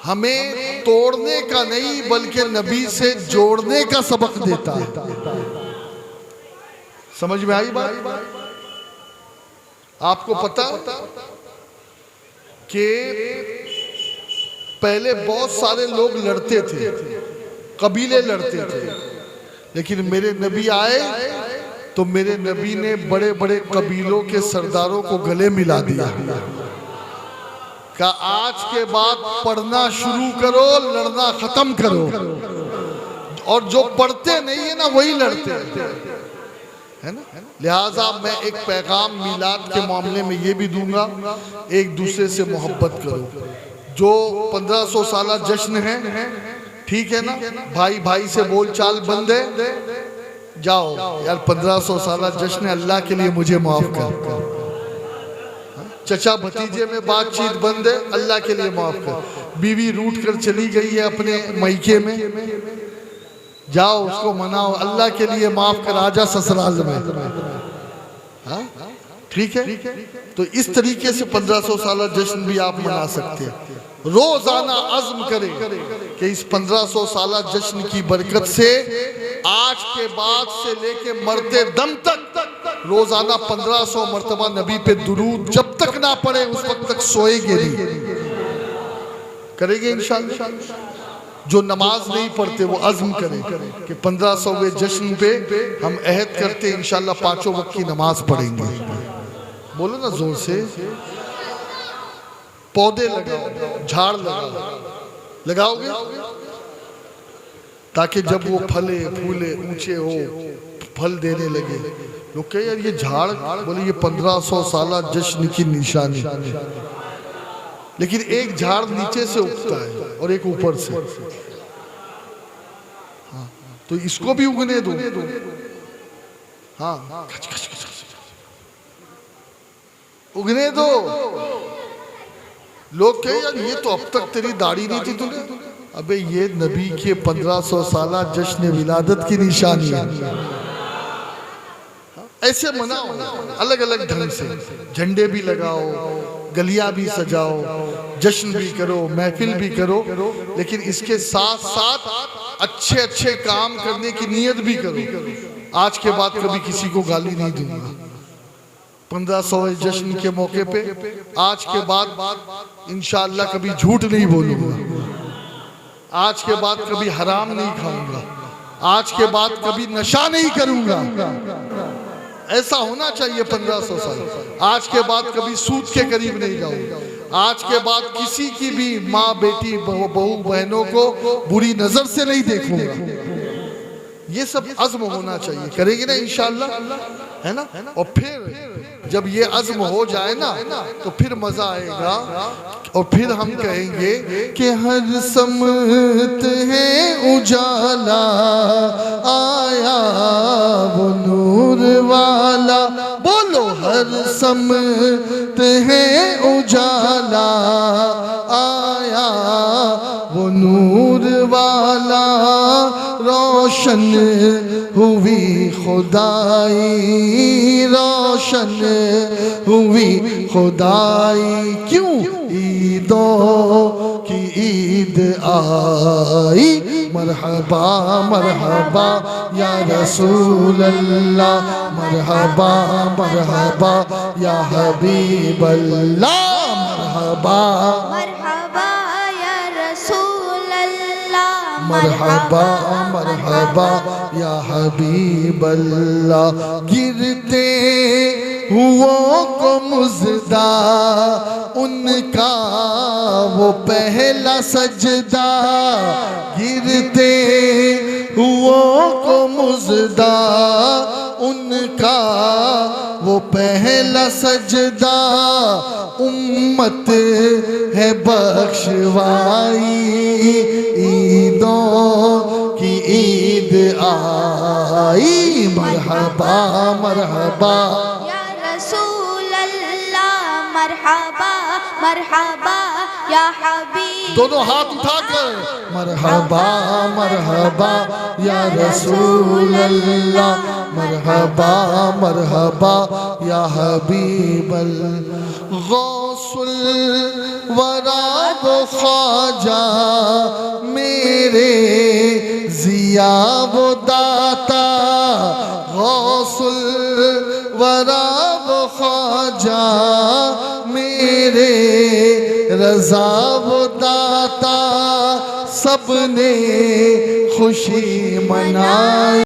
हमें तोड़ने का नहीं बल्कि नबी से जोड़ने का सबक देता है। समझ में आई बात? आपको पता कि पहले बहुत सारे लोग लड़ते थे, कबीले लड़ते थे, लेकिन मेरे नबी आए तो मेरे नबी ने बड़े बड़े कबीलों के सरदारों को गले मिला दिया। कहा आज के बाद पढ़ना शुरू करो, लड़ना खत्म करो, और जो पढ़ते नहीं है ना वही लड़ते है ना। लिहाजा मैं एक पैगाम मिलाद के मामले में ये भी दूंगा, एक दूसरे से मोहब्बत करो। जो 1500 साल जश्न है, ठीक है ना, भाई भाई से बोलचाल बंद है, जाओ यार 1500 साल जश्न, अल्लाह के लिए मुझे माफ कर। चचा भतीजे में बातचीत बंद है, अल्लाह के लिए माफ कर। बीवी रूठ कर चली गई है अपने मैके में, जाओ उसको मनाओ, अल्लाह के लिए माफ कर, आजा ससुराल में। ठीक है, तो इस तरीके से 1500 साल जश्न भी आप मना सकते हैं। रोजाना अज़्म करें कि इस 1500 साल जश्न की बरकत से आज के बाद से लेके मरते दम तक रोजाना 1500 मरतबा नबी पे दुरूद जब तक ना पढ़े उस वक्त तक सोएंगे नहीं। करेंगे इंशाअल्लाह। जो नमाज नहीं पढ़ते वो अज़्म करें कि 1500वें जश्न पे हम अहद करते इंशाअल्लाह 5 वक्त की नमाज पढ़ेंगे। बोलो ना जोर से। पौधे लगाओ, झाड़ लगाओगे ताकि जब वो फले फूले ऊंचे हो, फल देने लगे। लोग कहे यार ये झाड़, बोले ये 1500 साल जश्न की निशानी। लेकिन एक झाड़ नीचे से उगता है और एक ऊपर से, हाँ, तो इसको भी उगने दो। हाँ, उगने दो। लोग कहे यार ये तो अब तक तेरी दाढ़ी नहीं थी तूने, अबे ये नबी के 1500 साल जश्न विलादत की निशानी है। ऐसे मनाओ अलग अलग ढंग से, झंडे भी लगाओ, गलियां भी सजाओ, जश्न भी करो, महफिल भी करो, लेकिन इसके साथ साथ अच्छे अच्छे काम करने की नियत भी करो। आज के बाद कभी किसी को गाली नहीं दूंगा 1500वें जश्न के मौके पे। आज के बाद इंशाअल्लाह कभी झूठ नहीं बोलूंगा। आज के बाद कभी हराम नहीं खाऊंगा। आज के बाद कभी नशा नहीं करूंगा। ऐसा होना चाहिए 1500 साल। आज के बाद कभी सूद के करीब नहीं जाऊंगा। आज के बाद किसी की भी माँ बेटी बहू बहनों को बुरी नजर से नहीं देखूंगा। ये सब अज़्म होना चाहिए। करेंगे ना इंशाअल्लाह, है ना। और फिर जब ये अज़्म हो जाए ना तो फिर मजा आएगा, और फिर हम कहेंगे कि हर समत है उजाला आया वो नूर वाला। बोलो हर समत है उजाला आया वो नूर वाला। रोशन हुई खुदाई, रोशन हुई खुदाई। क्यों? ईदों की ईद आई। मरहबा मरहबा या रसूल अल्लाह, मरहबा मरहबा या हबीब अल्लाह, मरहबा मरहबा या रसूल अल्लाह, मरहबा मरहबा या हबीब अल्लाह। गिरते हुओं को मुजदा उनका वो पहला सजदा। गिरते हुओं को मुजदा उनका वो पहला सजदा। उम्मत है बख्शवाई, ईदों की ईद आई। मरहबा मरहबा या रसूल अल्लाह, मरहबा मरहबा या हबीब। दोनों हाथ उठाकर मरहबा मरहबा या रसूल अल्लाह, मरहबा मरहबा या हबीब अल्लाह। गौसुल वरा वो ख्वाजा मेरे जिया वो दाता। गौसुल वरा वो ख्वाजा मेरे रज़ा वो दाता। सबने खुशी मनाई।